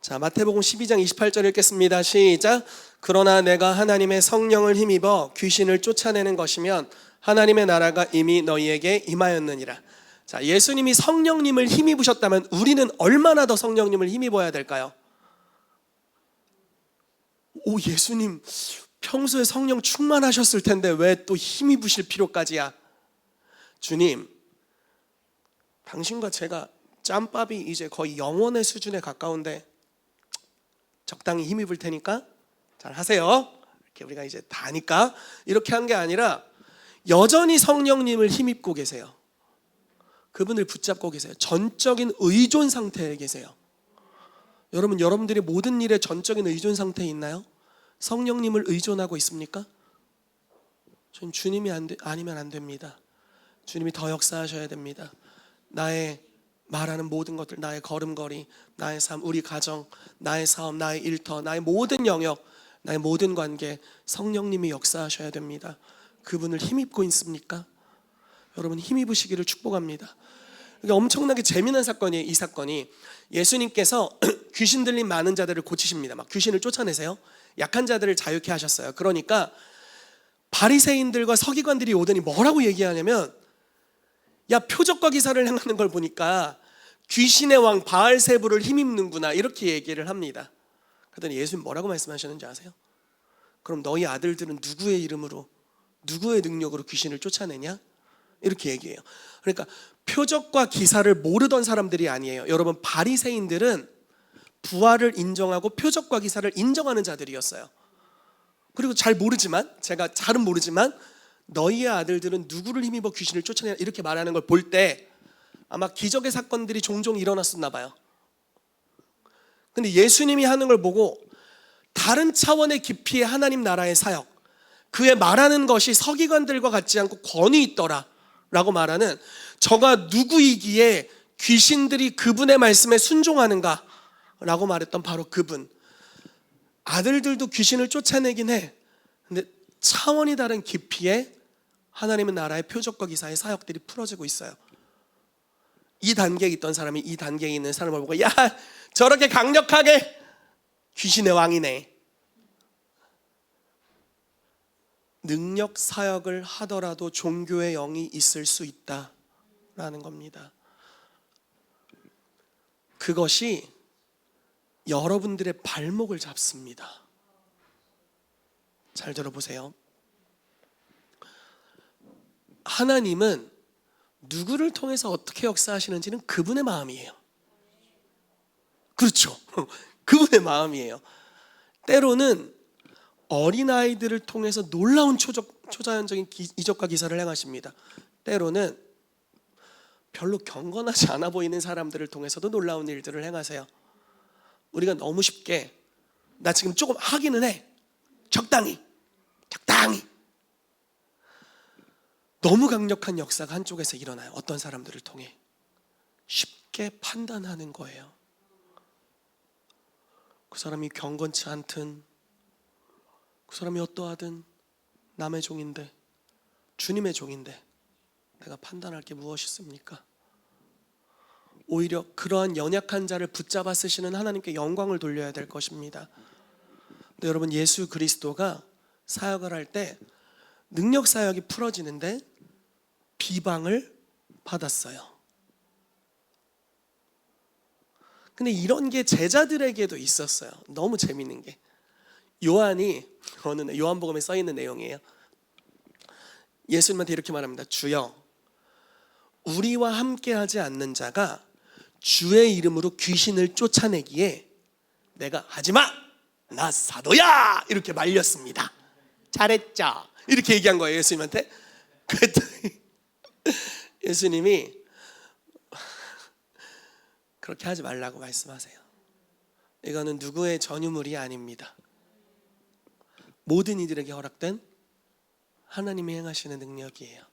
자, 마태복음 12장 28절 읽겠습니다. 시작. 그러나 내가 하나님의 성령을 힘입어 귀신을 쫓아내는 것이면 하나님의 나라가 이미 너희에게 임하였느니라. 자, 예수님이 성령님을 힘입으셨다면 우리는 얼마나 더 성령님을 힘입어야 될까요? 오, 예수님 평소에 성령 충만하셨을 텐데 왜 또 힘입으실 필요까지야? 주님, 당신과 제가 짬밥이 이제 거의 영원의 수준에 가까운데 적당히 힘입을 테니까 잘 하세요. 이렇게 우리가 이제 다 하니까 이렇게 한 게 아니라 여전히 성령님을 힘입고 계세요. 그분을 붙잡고 계세요. 전적인 의존 상태에 계세요. 여러분, 여러분들이 모든 일에 전적인 의존 상태에 있나요? 성령님을 의존하고 있습니까? 전 주님이 아니면 안 됩니다. 주님이 더 역사하셔야 됩니다. 나의 말하는 모든 것들, 나의 걸음걸이, 나의 삶, 우리 가정, 나의 사업, 나의 일터, 나의 모든 영역, 나의 모든 관계, 성령님이 역사하셔야 됩니다. 그분을 힘입고 있습니까? 여러분, 힘입으시기를 축복합니다. 이게 엄청나게 재미난 사건이에요. 이 사건이 예수님께서 귀신 들린 많은 자들을 고치십니다. 막 귀신을 쫓아내세요. 약한 자들을 자유케 하셨어요. 그러니까 바리새인들과 서기관들이 오더니 뭐라고 얘기하냐면, 야, 표적과 기사를 행하는 걸 보니까 귀신의 왕 바알세부를 힘입는구나, 이렇게 얘기를 합니다. 그랬더니 예수님 뭐라고 말씀하셨는지 아세요? 그럼 너희 아들들은 누구의 이름으로, 누구의 능력으로 귀신을 쫓아내냐? 이렇게 얘기해요. 그러니까 표적과 기사를 모르던 사람들이 아니에요. 여러분, 바리새인들은 부활을 인정하고 표적과 기사를 인정하는 자들이었어요. 그리고 잘 모르지만, 제가 잘은 모르지만, 너희의 아들들은 누구를 힘입어 귀신을 쫓아내냐, 이렇게 말하는 걸 볼 때 아마 기적의 사건들이 종종 일어났었나 봐요. 근데 예수님이 하는 걸 보고 다른 차원의 깊이의 하나님 나라의 사역, 그의 말하는 것이 서기관들과 같지 않고 권위 있더라 라고 말하는, 저가 누구이기에 귀신들이 그분의 말씀에 순종하는가 라고 말했던 바로 그분. 아들들도 귀신을 쫓아내긴 해. 근데 차원이 다른 깊이의 하나님의 나라의 표적과 기사의 사역들이 풀어지고 있어요. 이 단계에 있던 사람이 이 단계에 있는 사람을 보고, 야, 저렇게 강력하게 귀신의 왕이네. 능력 사역을 하더라도 종교의 영이 있을 수 있다라는 겁니다. 그것이 여러분들의 발목을 잡습니다. 잘 들어보세요. 하나님은 누구를 통해서 어떻게 역사하시는지는 그분의 마음이에요. 그렇죠. 그분의 마음이에요. 때로는 어린아이들을 통해서 놀라운 초자연적인 이적과 기사를 행하십니다. 때로는 별로 경건하지 않아 보이는 사람들을 통해서도 놀라운 일들을 행하세요. 우리가 너무 쉽게, 나 지금 조금 하기는 해, 적당히 너무 강력한 역사가 한쪽에서 일어나요. 어떤 사람들을 통해 쉽게 판단하는 거예요. 그 사람이 경건치 않든, 그 사람이 어떠하든 남의 종인데, 주님의 종인데 내가 판단할 게 무엇이 있습니까? 오히려 그러한 연약한 자를 붙잡아 쓰시는 하나님께 영광을 돌려야 될 것입니다. 근데 여러분, 예수 그리스도가 사역을 할 때 능력 사역이 풀어지는데 비방을 받았어요. 근데 이런 게 제자들에게도 있었어요. 너무 재밌는 게, 요한이 어느 날 요한복음에 써 있는 내용이에요. 예수님한테 이렇게 말합니다. 주여, 우리와 함께하지 않는 자가 주의 이름으로 귀신을 쫓아내기에 내가 하지마, 나 사도야, 이렇게 말렸습니다. 잘했죠? 이렇게 얘기한 거예요, 예수님한테. 그랬더니 예수님이 그렇게 하지 말라고 말씀하세요. 이거는 누구의 전유물이 아닙니다. 모든 이들에게 허락된 하나님이 행하시는 능력이에요.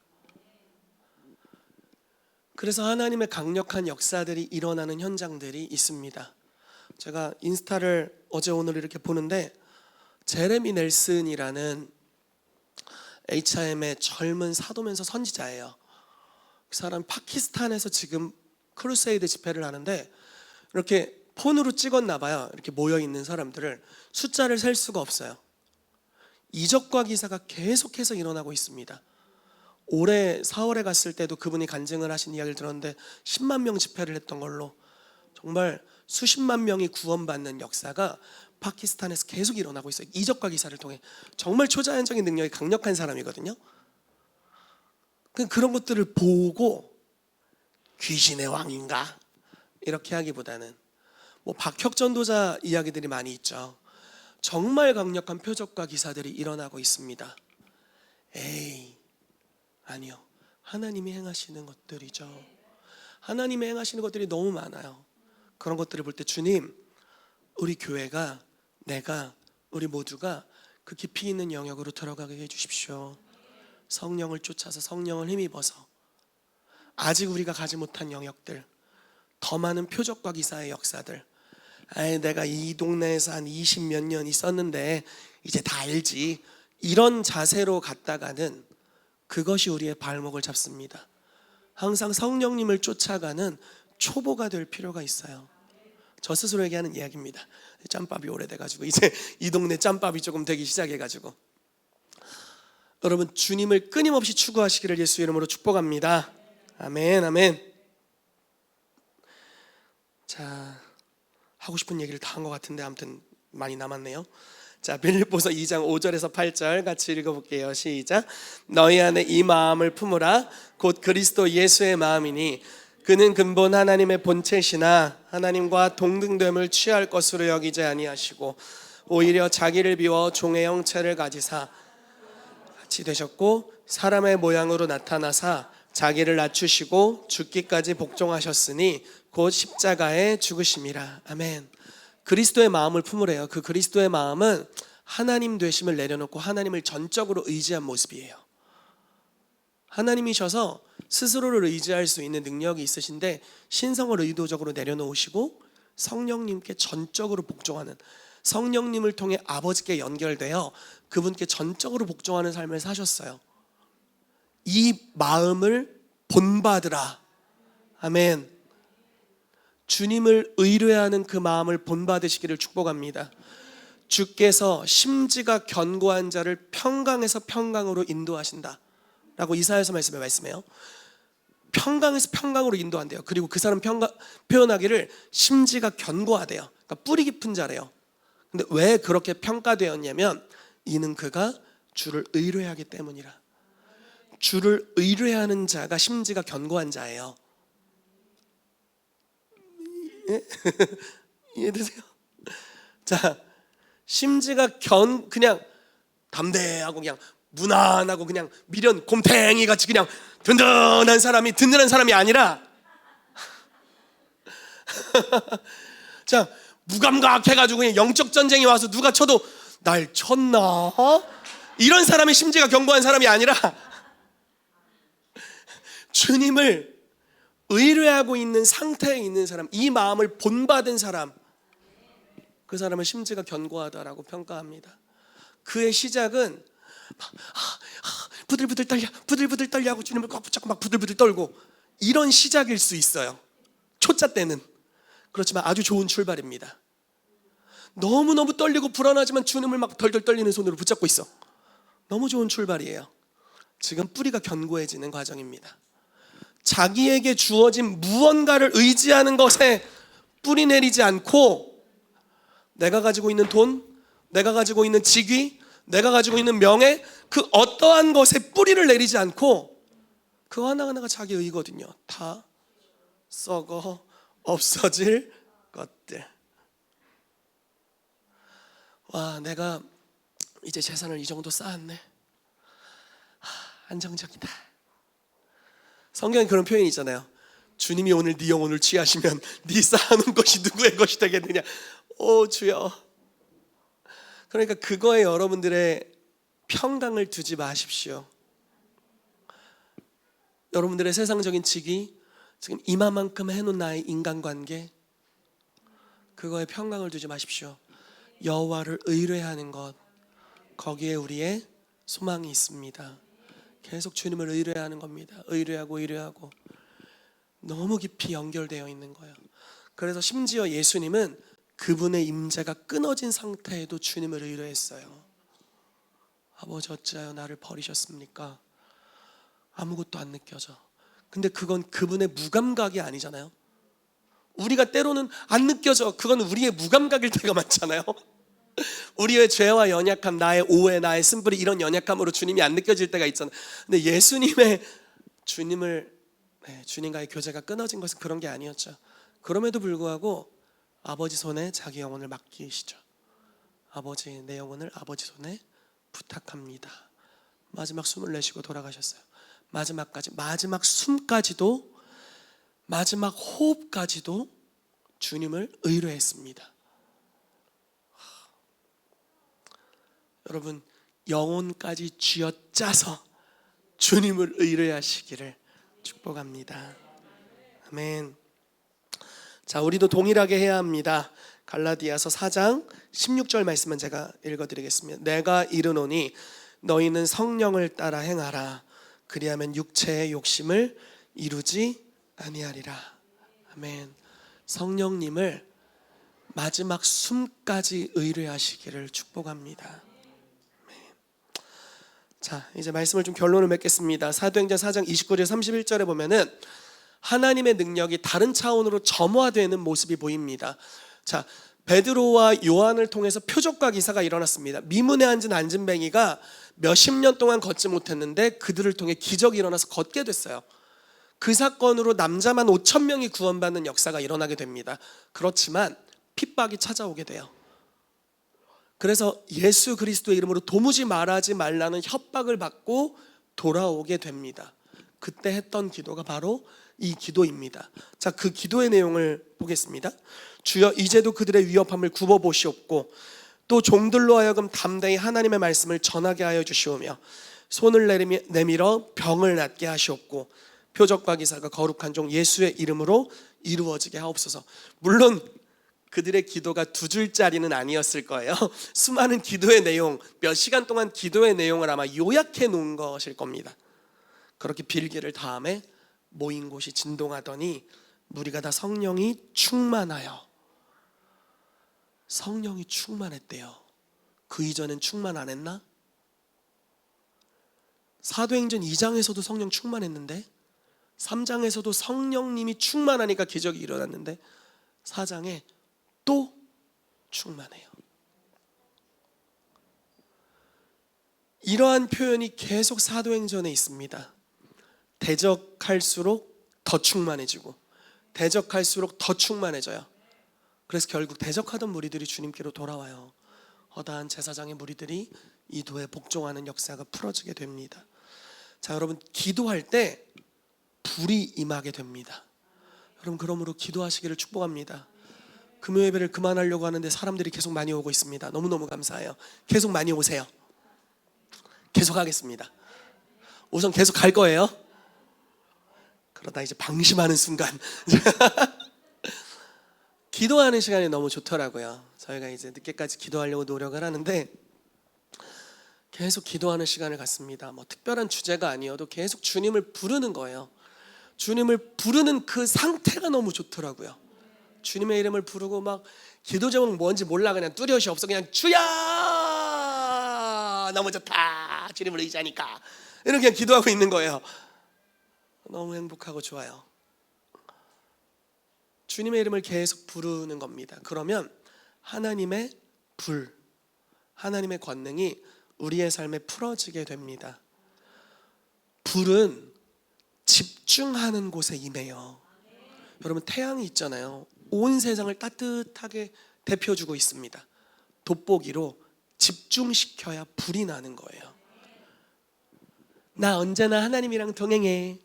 그래서 하나님의 강력한 역사들이 일어나는 현장들이 있습니다. 제가 인스타를 어제 오늘 이렇게 보는데, 제레미 넬슨이라는 HIM의 젊은 사도면서 선지자예요. 그 사람 파키스탄에서 지금 크루세이드 집회를 하는데, 이렇게 폰으로 찍었나 봐요. 이렇게 모여있는 사람들을 숫자를 셀 수가 없어요. 이적과 기사가 계속해서 일어나고 있습니다. 올해 4월에 갔을 때도 그분이 간증을 하신 이야기를 들었는데 10만 명 집회를 했던 걸로, 정말 수십만 명이 구원받는 역사가 파키스탄에서 계속 일어나고 있어요. 이적과 기사를 통해. 정말 초자연적인 능력이 강력한 사람이거든요. 그런 것들을 보고 귀신의 왕인가 이렇게 하기보다는, 뭐 박혁전도자 이야기들이 많이 있죠. 정말 강력한 표적과 기사들이 일어나고 있습니다. 에이, 아니요. 하나님이 행하시는 것들이죠. 하나님이 행하시는 것들이 너무 많아요. 그런 것들을 볼 때 주님, 우리 교회가, 내가, 우리 모두가 그 깊이 있는 영역으로 들어가게 해주십시오. 성령을 쫓아서 성령을 힘입어서 아직 우리가 가지 못한 영역들, 더 많은 표적과 기사의 역사들, 내가 이 동네에서 한 20 몇 년 있었는데 이제 다 알지, 이런 자세로 갔다가는 그것이 우리의 발목을 잡습니다. 항상 성령님을 쫓아가는 초보가 될 필요가 있어요. 저 스스로에게 하는 이야기입니다. 짬밥이 오래돼가지고 이제 이 동네 짬밥이 조금 되기 시작해가지고, 여러분 주님을 끊임없이 추구하시기를 예수 이름으로 축복합니다. 아멘, 아멘. 자, 하고 싶은 얘기를 다 한 것 같은데 아무튼 많이 남았네요. 자, 빌립보서 2장 5절에서 8절 같이 읽어볼게요. 시작. 너희 안에 이 마음을 품으라. 곧 그리스도 예수의 마음이니 그는 근본 하나님의 본체시나 하나님과 동등됨을 취할 것으로 여기지 아니하시고 오히려 자기를 비워 종의 형체를 가지사 같이 되셨고 사람의 모양으로 나타나사 자기를 낮추시고 죽기까지 복종하셨으니 곧 십자가에 죽으심이라. 아멘. 그리스도의 마음을 품으래요. 그 그리스도의 마음은 하나님 되심을 내려놓고 하나님을 전적으로 의지한 모습이에요. 하나님이셔서 스스로를 의지할 수 있는 능력이 있으신데 신성을 의도적으로 내려놓으시고 성령님께 전적으로 복종하는, 성령님을 통해 아버지께 연결되어 그분께 전적으로 복종하는 삶을 사셨어요. 이 마음을 본받으라. 아멘. 주님을 의뢰하는 그 마음을 본받으시기를 축복합니다. 주께서 심지가 견고한 자를 평강에서 평강으로 인도하신다 라고 이사야서 말씀에 말씀해요. 평강에서 평강으로 인도한대요. 그리고 그 사람 표현하기를 심지가 견고하대요. 그러니까 뿌리 깊은 자래요. 근데 왜 그렇게 평가되었냐면 이는 그가 주를 의뢰하기 때문이라. 주를 의뢰하는 자가 심지가 견고한 자예요. 예? 이해되세요? 자, 심지가 그냥 담대하고 그냥 무난하고 그냥 미련 곰탱이 같이 그냥 든든한 사람이 아니라 자, 무감각해가지고 그냥 영적 전쟁이 와서 누가 쳐도 날 쳤나? 이런 사람이 심지가 견고한 사람이 아니라 주님을 의뢰하고 있는 상태에 있는 사람, 이 마음을 본받은 사람, 그 사람을 심지가 견고하다라고 평가합니다. 그의 시작은 부들부들 떨려 하고 주님을 꽉 붙잡고 막 부들부들 떨고 이런 시작일 수 있어요. 초짜 때는. 그렇지만 아주 좋은 출발입니다. 너무너무 떨리고 불안하지만 주님을 막 덜덜 떨리는 손으로 붙잡고 있어. 너무 좋은 출발이에요. 지금 뿌리가 견고해지는 과정입니다. 자기에게 주어진 무언가를 의지하는 것에 뿌리 내리지 않고 내가 가지고 있는 돈, 내가 가지고 있는 직위, 내가 가지고 있는 명예, 그 어떠한 것에 뿌리를 내리지 않고 그 하나하나가 자기 의거든요. 다 썩어 없어질 것들. 와, 내가 이제 재산을 이 정도 쌓았네. 안정적이다. 성경에 그런 표현이 있잖아요. 주님이 오늘 네 영혼을 취하시면 네 쌓아놓은 것이 누구의 것이 되겠느냐. 오 주여. 그러니까 그거에 여러분들의 평강을 두지 마십시오. 여러분들의 세상적인 직위, 지금 이마만큼 해놓은 나의 인간관계, 그거에 평강을 두지 마십시오. 여호와를 의뢰하는 것, 거기에 우리의 소망이 있습니다. 계속 주님을 의뢰하는 겁니다. 의뢰하고 너무 깊이 연결되어 있는 거예요. 그래서 심지어 예수님은 그분의 임재가 끊어진 상태에도 주님을 의뢰했어요. 아버지 어찌하여 나를 버리셨습니까? 아무것도 안 느껴져. 근데 그건 그분의 무감각이 아니잖아요. 우리가 때로는 안 느껴져. 그건 우리의 무감각일 때가 많잖아요. 우리의 죄와 연약함, 나의 오해, 나의 쓴뿌리, 이런 연약함으로 주님이 안 느껴질 때가 있잖아요. 근데 예수님의 주님과의 교제가 끊어진 것은 그런 게 아니었죠. 그럼에도 불구하고 아버지 손에 자기 영혼을 맡기시죠. 아버지, 내 영혼을 아버지 손에 부탁합니다. 마지막 숨을 내쉬고 돌아가셨어요. 마지막까지, 마지막 숨까지도, 마지막 호흡까지도 주님을 의뢰했습니다. 여러분, 영혼까지 쥐어짜서 주님을 의뢰하시기를 축복합니다. 아멘. 자, 우리도 동일하게 해야 합니다. 갈라디아서 4장 16절 말씀은 제가 읽어드리겠습니다. 내가 이르노니 너희는 성령을 따라 행하라. 그리하면 육체의 욕심을 이루지 아니하리라. 아멘. 성령님을 마지막 숨까지 의뢰하시기를 축복합니다. 자, 이제 말씀을 좀 결론을 맺겠습니다. 사도행전 4장 29절 31절에 보면은 하나님의 능력이 다른 차원으로 점화되는 모습이 보입니다. 자, 베드로와 요한을 통해서 표적과 기사가 일어났습니다. 미문에 앉은 안진뱅이가 몇십 년 동안 걷지 못했는데 그들을 통해 기적이 일어나서 걷게 됐어요. 그 사건으로 남자만 5천 명이 구원받는 역사가 일어나게 됩니다. 그렇지만 핍박이 찾아오게 돼요. 그래서 예수 그리스도의 이름으로 도무지 말하지 말라는 협박을 받고 돌아오게 됩니다. 그때 했던 기도가 바로 이 기도입니다. 자, 그 기도의 내용을 보겠습니다. 주여, 이제도 그들의 위협함을 굽어보시옵고 또 종들로 하여금 담대히 하나님의 말씀을 전하게 하여 주시오며 손을 내밀어 병을 낫게 하시옵고 표적과 기사가 거룩한 종 예수의 이름으로 이루어지게 하옵소서. 물론 그들의 기도가 두 줄짜리는 아니었을 거예요. 수많은 기도의 내용, 몇 시간 동안 기도의 내용을 아마 요약해 놓은 것일 겁니다. 그렇게 빌기를 다음에 모인 곳이 진동하더니 무리가 다 성령이 충만하여, 성령이 충만했대요. 그 이전엔 충만 안 했나? 사도행전 2장에서도 성령 충만했는데, 3장에서도 성령님이 충만하니까 기적이 일어났는데 4장에 또 충만해요. 이러한 표현이 계속 사도행전에 있습니다. 대적할수록 더 충만해지고 대적할수록 더 충만해져요. 그래서 결국 대적하던 무리들이 주님께로 돌아와요. 허다한 제사장의 무리들이 이도에 복종하는 역사가 풀어지게 됩니다. 자, 여러분, 기도할 때 불이 임하게 됩니다. 여러분, 그러므로 기도하시기를 축복합니다. 금요 예배를 그만하려고 하는데 사람들이 계속 많이 오고 있습니다. 너무너무 감사해요. 계속 많이 오세요. 계속 하겠습니다. 우선 계속 갈 거예요. 그러다 이제 방심하는 순간 기도하는 시간이 너무 좋더라고요. 저희가 이제 늦게까지 기도하려고 노력을 하는데 계속 기도하는 시간을 갖습니다. 뭐 특별한 주제가 아니어도 계속 주님을 부르는 거예요. 주님을 부르는 그 상태가 너무 좋더라고요. 주님의 이름을 부르고 막 기도 제목 뭔지 몰라, 그냥 뚜렷이 없어, 그냥 주여 너무 좋다, 주님을 의지하니까, 이렇게 그냥 기도하고 있는 거예요. 너무 행복하고 좋아요. 주님의 이름을 계속 부르는 겁니다. 그러면 하나님의 불, 하나님의 권능이 우리의 삶에 풀어지게 됩니다. 불은 집중하는 곳에 임해요. 여러분, 태양이 있잖아요. 온 세상을 따뜻하게 데펴주고 있습니다. 돋보기로 집중시켜야 불이 나는 거예요. 나 언제나 하나님이랑 동행해.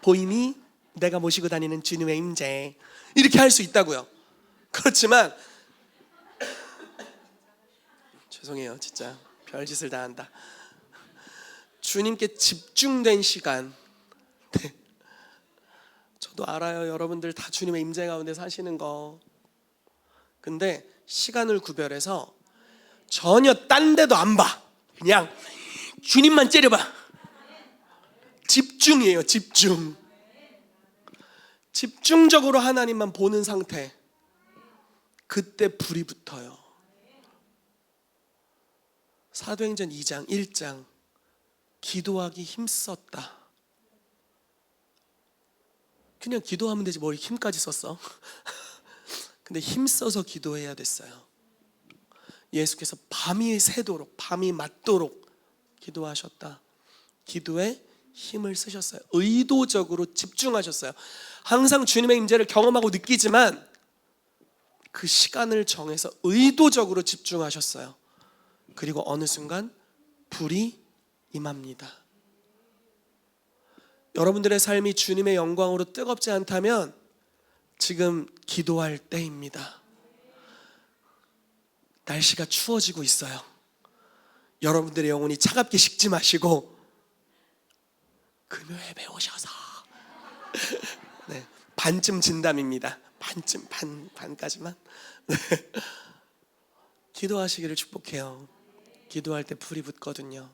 보이니? 내가 모시고 다니는 주님의 임재. 이렇게 할 수 있다고요. 그렇지만 죄송해요, 진짜 별짓을 다 한다. 주님께 집중된 시간, 네. 저도 알아요. 여러분들 다 주님의 임재 가운데 사시는 거. 근데 시간을 구별해서 전혀 딴 데도 안 봐. 그냥 주님만 째려봐. 집중이에요, 집중. 집중적으로 하나님만 보는 상태. 그때 불이 붙어요. 사도행전 2장 1장 기도하기 힘썼다. 그냥 기도하면 되지 뭘 힘까지 썼어? 근데 힘써서 기도해야 됐어요. 예수께서 밤이 새도록, 밤이 맞도록 기도하셨다. 기도에 힘을 쓰셨어요. 의도적으로 집중하셨어요. 항상 주님의 임재를 경험하고 느끼지만 그 시간을 정해서 의도적으로 집중하셨어요. 그리고 어느 순간 불이 임합니다. 여러분들의 삶이 주님의 영광으로 뜨겁지 않다면 지금 기도할 때입니다. 날씨가 추워지고 있어요. 여러분들의 영혼이 차갑게 식지 마시고 금요일 배우셔서 네, 반쯤 진담입니다. 반쯤 반까지만 네. 기도하시기를 축복해요. 기도할 때 불이 붙거든요.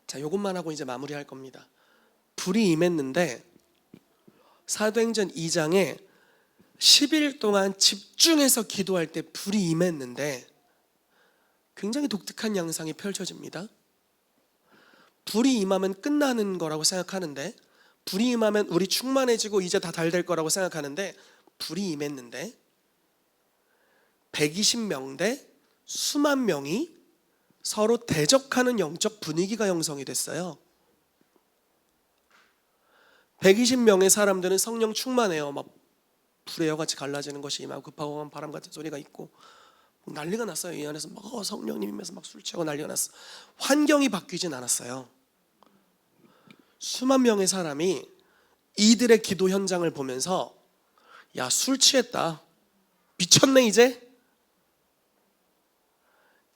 자, 이것만 하고 이제 마무리할 겁니다. 불이 임했는데 사도행전 2장에 10일 동안 집중해서 기도할 때 불이 임했는데 굉장히 독특한 양상이 펼쳐집니다. 불이 임하면 끝나는 거라고 생각하는데, 불이 임하면 우리 충만해지고 이제 다 잘 될 거라고 생각하는데, 불이 임했는데 120명대 수만 명이 서로 대적하는 영적 분위기가 형성이 됐어요. 120명의 사람들은 성령 충만해요. 막 불의 여같이 갈라지는 것이 임하고 급하고 바람 같은 소리가 있고 난리가 났어요. 이 안에서 막 성령님이면서 막 술 취하고 난리가 났어. 환경이 바뀌진 않았어요. 수만 명의 사람이 이들의 기도 현장을 보면서 야, 술 취했다, 미쳤네, 이제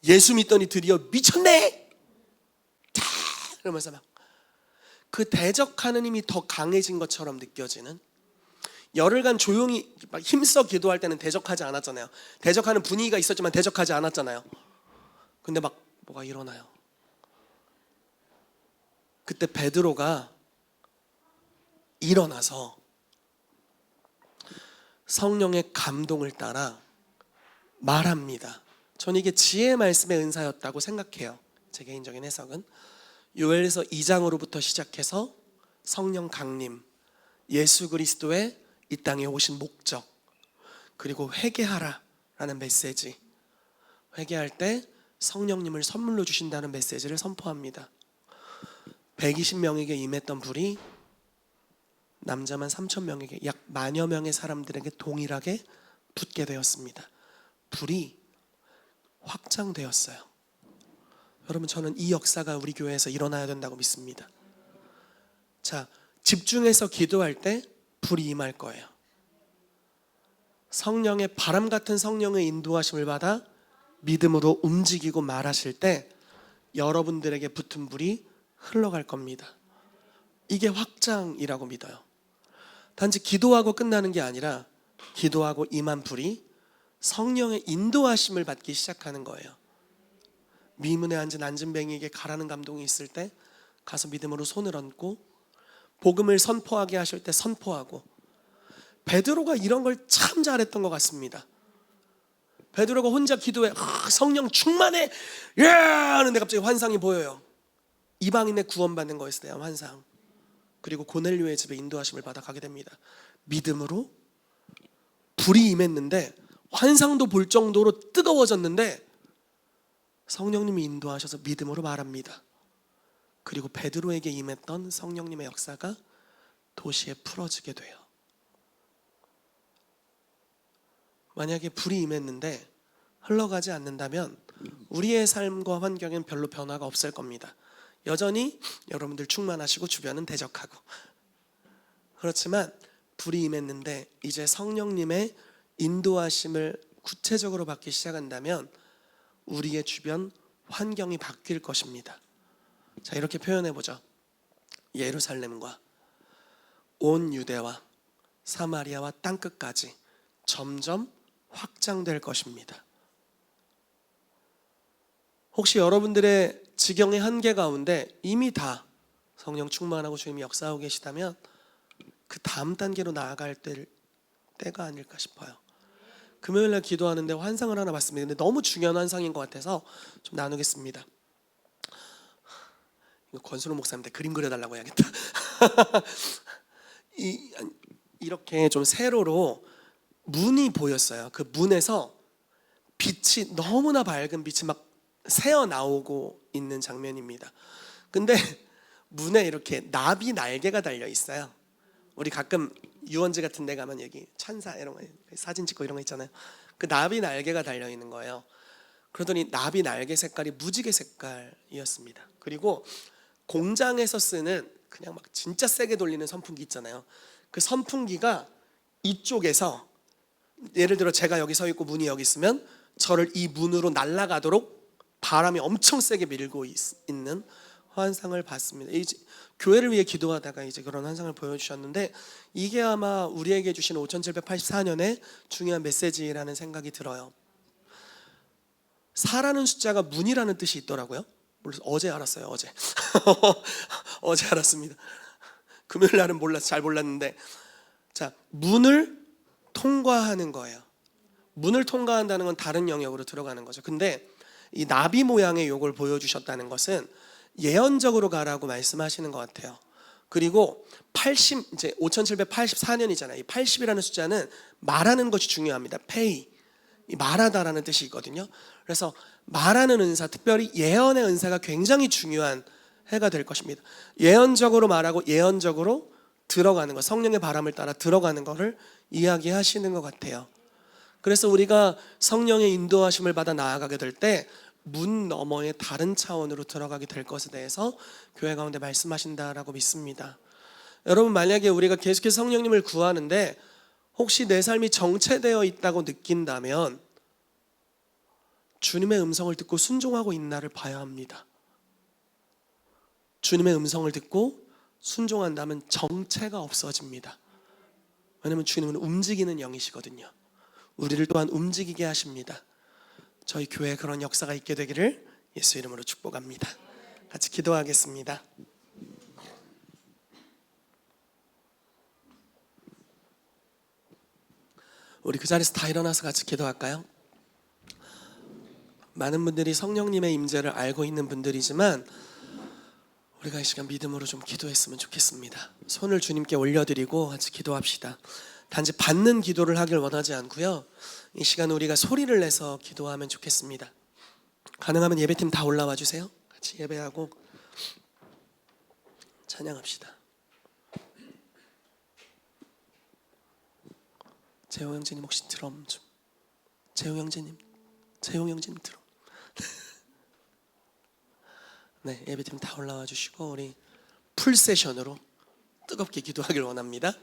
예수 믿더니 드디어 미쳤네, 이러면서 막 그 대적하는 힘이 더 강해진 것처럼 느껴지는, 열흘간 조용히 막 힘써 기도할 때는 대적하지 않았잖아요. 대적하는 분위기가 있었지만 대적하지 않았잖아요. 근데 막 뭐가 일어나요. 그때 베드로가 일어나서 성령의 감동을 따라 말합니다. 저는 이게 지혜의 말씀의 은사였다고 생각해요. 제 개인적인 해석은 요엘서 2장으로부터 시작해서 성령 강림, 예수 그리스도의 이 땅에 오신 목적, 그리고 회개하라라는 메시지, 회개할 때 성령님을 선물로 주신다는 메시지를 선포합니다. 120명에게 임했던 불이 남자만 3,000명에게 약 10,000여 명의 사람들에게 동일하게 붙게 되었습니다. 불이 확장되었어요. 여러분, 저는 이 역사가 우리 교회에서 일어나야 된다고 믿습니다. 자, 집중해서 기도할 때 불이 임할 거예요. 성령의 바람 같은 성령의 인도하심을 받아 믿음으로 움직이고 말하실 때 여러분들에게 붙은 불이 흘러갈 겁니다. 이게 확장이라고 믿어요. 단지 기도하고 끝나는 게 아니라 기도하고 임한 불이 성령의 인도하심을 받기 시작하는 거예요. 미문에 앉은 안진뱅이에게 가라는 감동이 있을 때 가서 믿음으로 손을 얹고 복음을 선포하게 하실 때 선포하고, 베드로가 이런 걸 참 잘했던 것 같습니다. 베드로가 혼자 기도해 성령 충만해 예 하는데 갑자기 환상이 보여요. 이방인의 구원받는 거였어요, 환상. 그리고 고넬료의 집에 인도하심을 받아 가게 됩니다. 믿음으로 불이 임했는데 환상도 볼 정도로 뜨거워졌는데 성령님이 인도하셔서 믿음으로 말합니다. 그리고 베드로에게 임했던 성령님의 역사가 도시에 풀어지게 돼요. 만약에 불이 임했는데 흘러가지 않는다면 우리의 삶과 환경엔 별로 변화가 없을 겁니다. 여전히 여러분들 충만하시고 주변은 대적하고, 그렇지만 불이 임했는데 이제 성령님의 인도하심을 구체적으로 받기 시작한다면 우리의 주변 환경이 바뀔 것입니다. 자, 이렇게 표현해보죠. 예루살렘과 온 유대와 사마리아와 땅끝까지 점점 확장될 것입니다. 혹시 여러분들의 지경의 한계 가운데 이미 다 성령 충만하고 주님이 역사하고 계시다면 그 다음 단계로 나아갈 때가 아닐까 싶어요. 금요일날 기도하는데 환상을 하나 봤습니다. 근데 너무 중요한 환상인 것 같아서 좀 나누겠습니다. 이거 권순호 목사님한테 그림 그려달라고 해야겠다. 이렇게 좀 세로로 문이 보였어요. 그 문에서 빛이, 너무나 밝은 빛이 막 새어 나오고 있는 장면입니다. 근데 문에 이렇게 나비 날개가 달려 있어요. 우리 가끔 유원지 같은 데 가면 여기 천사 이런 거 사진 찍고 이런 거 있잖아요. 그 나비 날개가 달려 있는 거예요. 그러더니 나비 날개 색깔이 무지개 색깔이었습니다. 그리고 공장에서 쓰는 그냥 막 진짜 세게 돌리는 선풍기 있잖아요. 그 선풍기가 이쪽에서, 예를 들어 제가 여기 서 있고 문이 여기 있으면 저를 이 문으로 날아가도록 바람이 엄청 세게 밀고 있는 환상을 봤습니다. 이제 교회를 위해 기도하다가 이제 그런 환상을 보여주셨는데, 이게 아마 우리에게 주신 5784년의 중요한 메시지라는 생각이 들어요. 4라는 숫자가 문이라는 뜻이 있더라고요. 어제 알았어요. 어제 어제 알았습니다. 금요일 날은 잘 몰랐는데, 자, 문을 통과하는 거예요. 문을 통과한다는 건 다른 영역으로 들어가는 거죠. 근데 이 나비 모양의 요걸 보여주셨다는 것은 예언적으로 가라고 말씀하시는 것 같아요. 그리고 80, 이제 5784년이잖아요. 이 80이라는 숫자는 말하는 것이 중요합니다. 페이, 말하다라는 뜻이 있거든요. 그래서 말하는 은사, 특별히 예언의 은사가 굉장히 중요한 해가 될 것입니다. 예언적으로 말하고 예언적으로 들어가는 것, 성령의 바람을 따라 들어가는 것을 이야기하시는 것 같아요. 그래서 우리가 성령의 인도하심을 받아 나아가게 될 때 문 너머의 다른 차원으로 들어가게 될 것에 대해서 교회 가운데 말씀하신다라고 믿습니다. 여러분, 만약에 우리가 계속해서 성령님을 구하는데 혹시 내 삶이 정체되어 있다고 느낀다면 주님의 음성을 듣고 순종하고 있나를 봐야 합니다. 주님의 음성을 듣고 순종한다면 정체가 없어집니다. 왜냐하면 주님은 움직이는 영이시거든요. 우리를 또한 움직이게 하십니다. 저희 교회에 그런 역사가 있게 되기를 예수 이름으로 축복합니다. 같이 기도하겠습니다. 우리 그 자리에서 다 일어나서 같이 기도할까요? 많은 분들이 성령님의 임재를 알고 있는 분들이지만 우리가 이 시간 믿음으로 좀 기도했으면 좋겠습니다. 손을 주님께 올려드리고 같이 기도합시다. 단지 받는 기도를 하길 원하지 않고요, 이 시간 우리가 소리를 내서 기도하면 좋겠습니다. 가능하면 예배팀 다 올라와 주세요. 같이 예배하고 찬양합시다. 재호 형제님 혹시 드럼 좀. 재호 형제님 드럼. 네, 예배팀 다 올라와 주시고 우리 풀 세션으로 뜨겁게 기도하길 원합니다.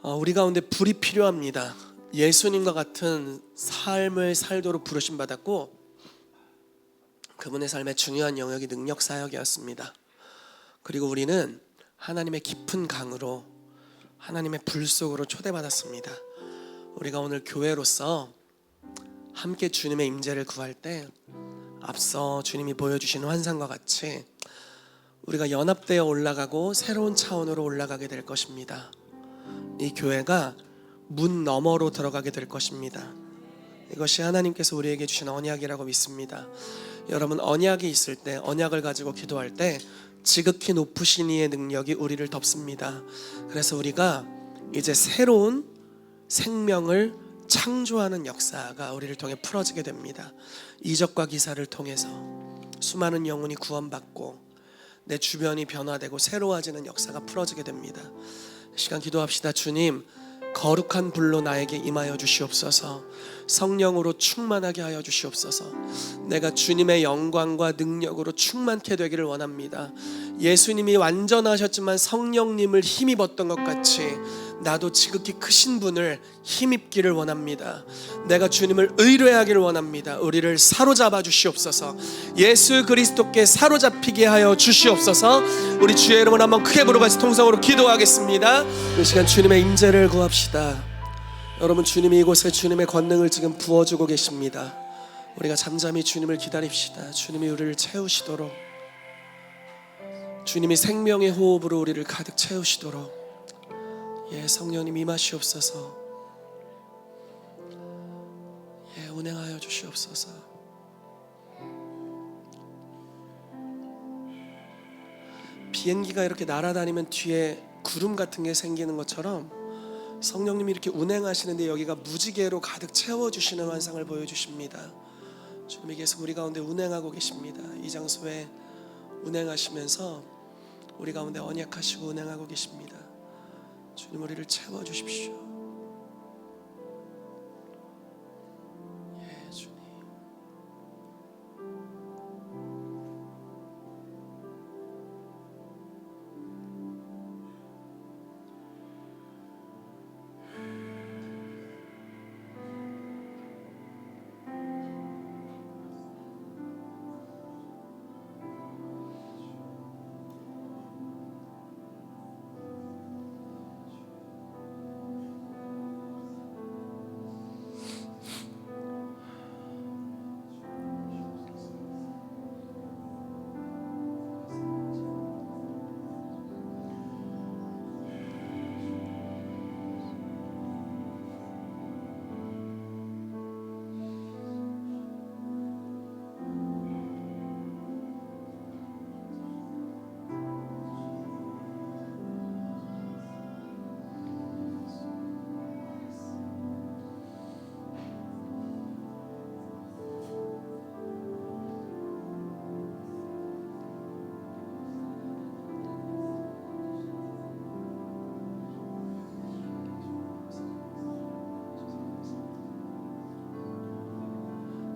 우리 가운데 불이 필요합니다. 예수님과 같은 삶을 살도록 부르심 받았고 그분의 삶의 중요한 영역이 능력 사역이었습니다. 그리고 우리는 하나님의 깊은 강으로, 하나님의 불 속으로 초대받았습니다. 우리가 오늘 교회로서 함께 주님의 임재를 구할 때 앞서 주님이 보여주신 환상과 같이 우리가 연합되어 올라가고 새로운 차원으로 올라가게 될 것입니다. 이 교회가 문 너머로 들어가게 될 것입니다. 이것이 하나님께서 우리에게 주신 언약이라고 믿습니다. 여러분, 언약이 있을 때, 언약을 가지고 기도할 때 지극히 높으신 이의 능력이 우리를 덮습니다. 그래서 우리가 이제 새로운 생명을 창조하는 역사가 우리를 통해 풀어지게 됩니다. 이적과 기사를 통해서 수많은 영혼이 구원받고 내 주변이 변화되고 새로워지는 역사가 풀어지게 됩니다. 시간 기도합시다. 주님, 거룩한 불로 나에게 임하여 주시옵소서. 성령으로 충만하게 하여 주시옵소서. 내가 주님의 영광과 능력으로 충만케 되기를 원합니다. 예수님이 완전하셨지만 성령님을 힘입었던 것 같이 나도 지극히 크신 분을 힘입기를 원합니다. 내가 주님을 의뢰하기를 원합니다. 우리를 사로잡아 주시옵소서. 예수 그리스도께 사로잡히게 하여 주시옵소서. 우리 주의 이름을 한번 크게 부르고 같이 통성으로 기도하겠습니다. 이 시간 주님의 임재를 구합시다. 여러분, 주님이 이곳에 주님의 권능을 지금 부어주고 계십니다. 우리가 잠잠히 주님을 기다립시다. 주님이 우리를 채우시도록, 주님이 생명의 호흡으로 우리를 가득 채우시도록, 예, 성령님 임하시옵소서. 예, 운행하여 주시옵소서. 비행기가 이렇게 날아다니면 뒤에 구름 같은 게 생기는 것처럼 성령님이 이렇게 운행하시는데 여기가 무지개로 가득 채워주시는 환상을 보여주십니다. 주님이 계속 우리 가운데 운행하고 계십니다. 이 장소에 운행하시면서 우리 가운데 언약하시고 운행하고 계십니다. 주님, 우리를 채워주십시오.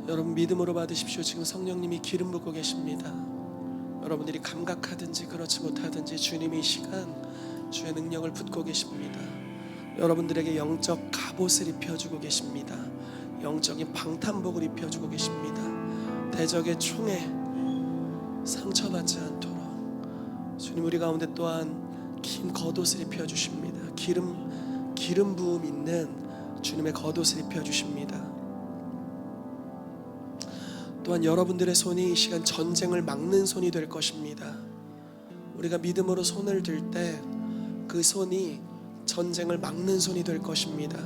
여러분 믿음으로 받으십시오. 지금 성령님이 기름 붓고 계십니다. 여러분들이 감각하든지 그렇지 못하든지 주님이 이 시간 주의 능력을 붓고 계십니다. 여러분들에게 영적 갑옷을 입혀주고 계십니다. 영적인 방탄복을 입혀주고 계십니다. 대적의 총에 상처받지 않도록 주님 우리 가운데 또한 긴 겉옷을 입혀주십니다. 기름 부음 있는 주님의 겉옷을 입혀주십니다. 또한 여러분들의 손이 이 시간 전쟁을 막는 손이 될 것입니다. 우리가 믿음으로 손을 들 때 그 손이 전쟁을 막는 손이 될 것입니다.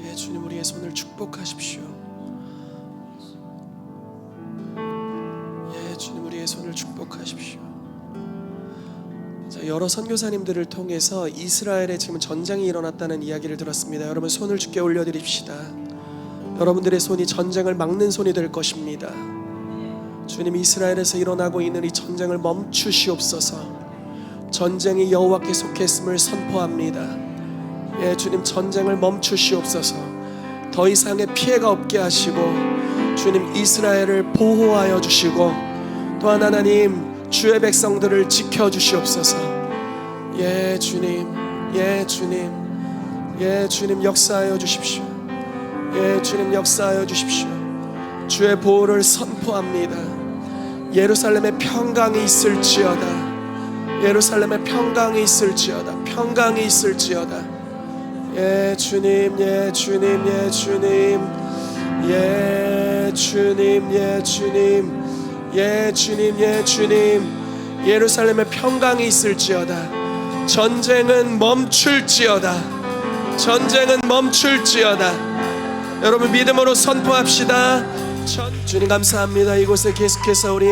예, 주님 우리의 손을 축복하십시오. 예, 주님 우리의 손을 축복하십시오. 자, 여러 선교사님들을 통해서 이스라엘에 지금 전쟁이 일어났다는 이야기를 들었습니다. 여러분 손을 주께 올려드립시다. 여러분들의 손이 전쟁을 막는 손이 될 것입니다. 주님 이스라엘에서 일어나고 있는 이 전쟁을 멈추시옵소서. 전쟁이 여호와께 속했음을 선포합니다. 예, 주님 전쟁을 멈추시옵소서. 더 이상의 피해가 없게 하시고 주님 이스라엘을 보호하여 주시고 또한 하나님 주의 백성들을 지켜주시옵소서. 예 주님, 예 주님, 예 주님 역사하여 주십시오. 예 주님 역사하여 주십시오. 주의 보호를 선포합니다. 예루살렘에 평강이 있을지어다. 예루살렘에 평강이 있을지어다. 평강이 있을지어다. 예 주님, 예 주님, 예 주님, 예 주님, 예 주님, 예 주님, 예 주님. 예루살렘에 평강이 있을지어다. 전쟁은 멈출지어다. 전쟁은 멈출지어다. 여러분 믿음으로 선포합시다. 주님 감사합니다. 이곳에 계속해서 우리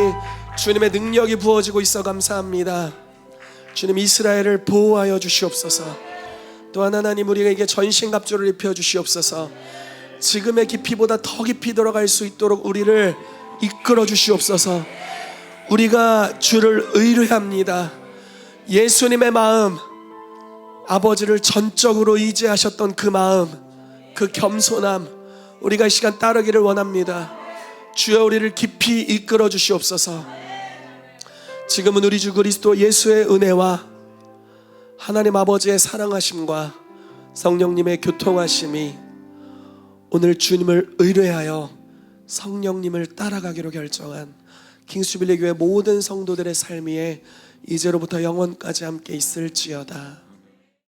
주님의 능력이 부어지고 있어 감사합니다. 주님 이스라엘을 보호하여 주시옵소서. 또한 하나님 우리에게 전신갑주를 입혀 주시옵소서. 지금의 깊이보다 더 깊이 들어갈 수 있도록 우리를 이끌어 주시옵소서. 우리가 주를 의뢰합니다. 예수님의 마음, 아버지를 전적으로 의지하셨던 그 마음, 그 겸손함, 우리가 이 시간 따르기를 원합니다. 주여 우리를 깊이 이끌어 주시옵소서. 지금은 우리 주 그리스도 예수의 은혜와 하나님 아버지의 사랑하심과 성령님의 교통하심이 오늘 주님을 의뢰하여 성령님을 따라가기로 결정한 킹스빌리 교회 모든 성도들의 삶 위에 이제로부터 영원까지 함께 있을지어다.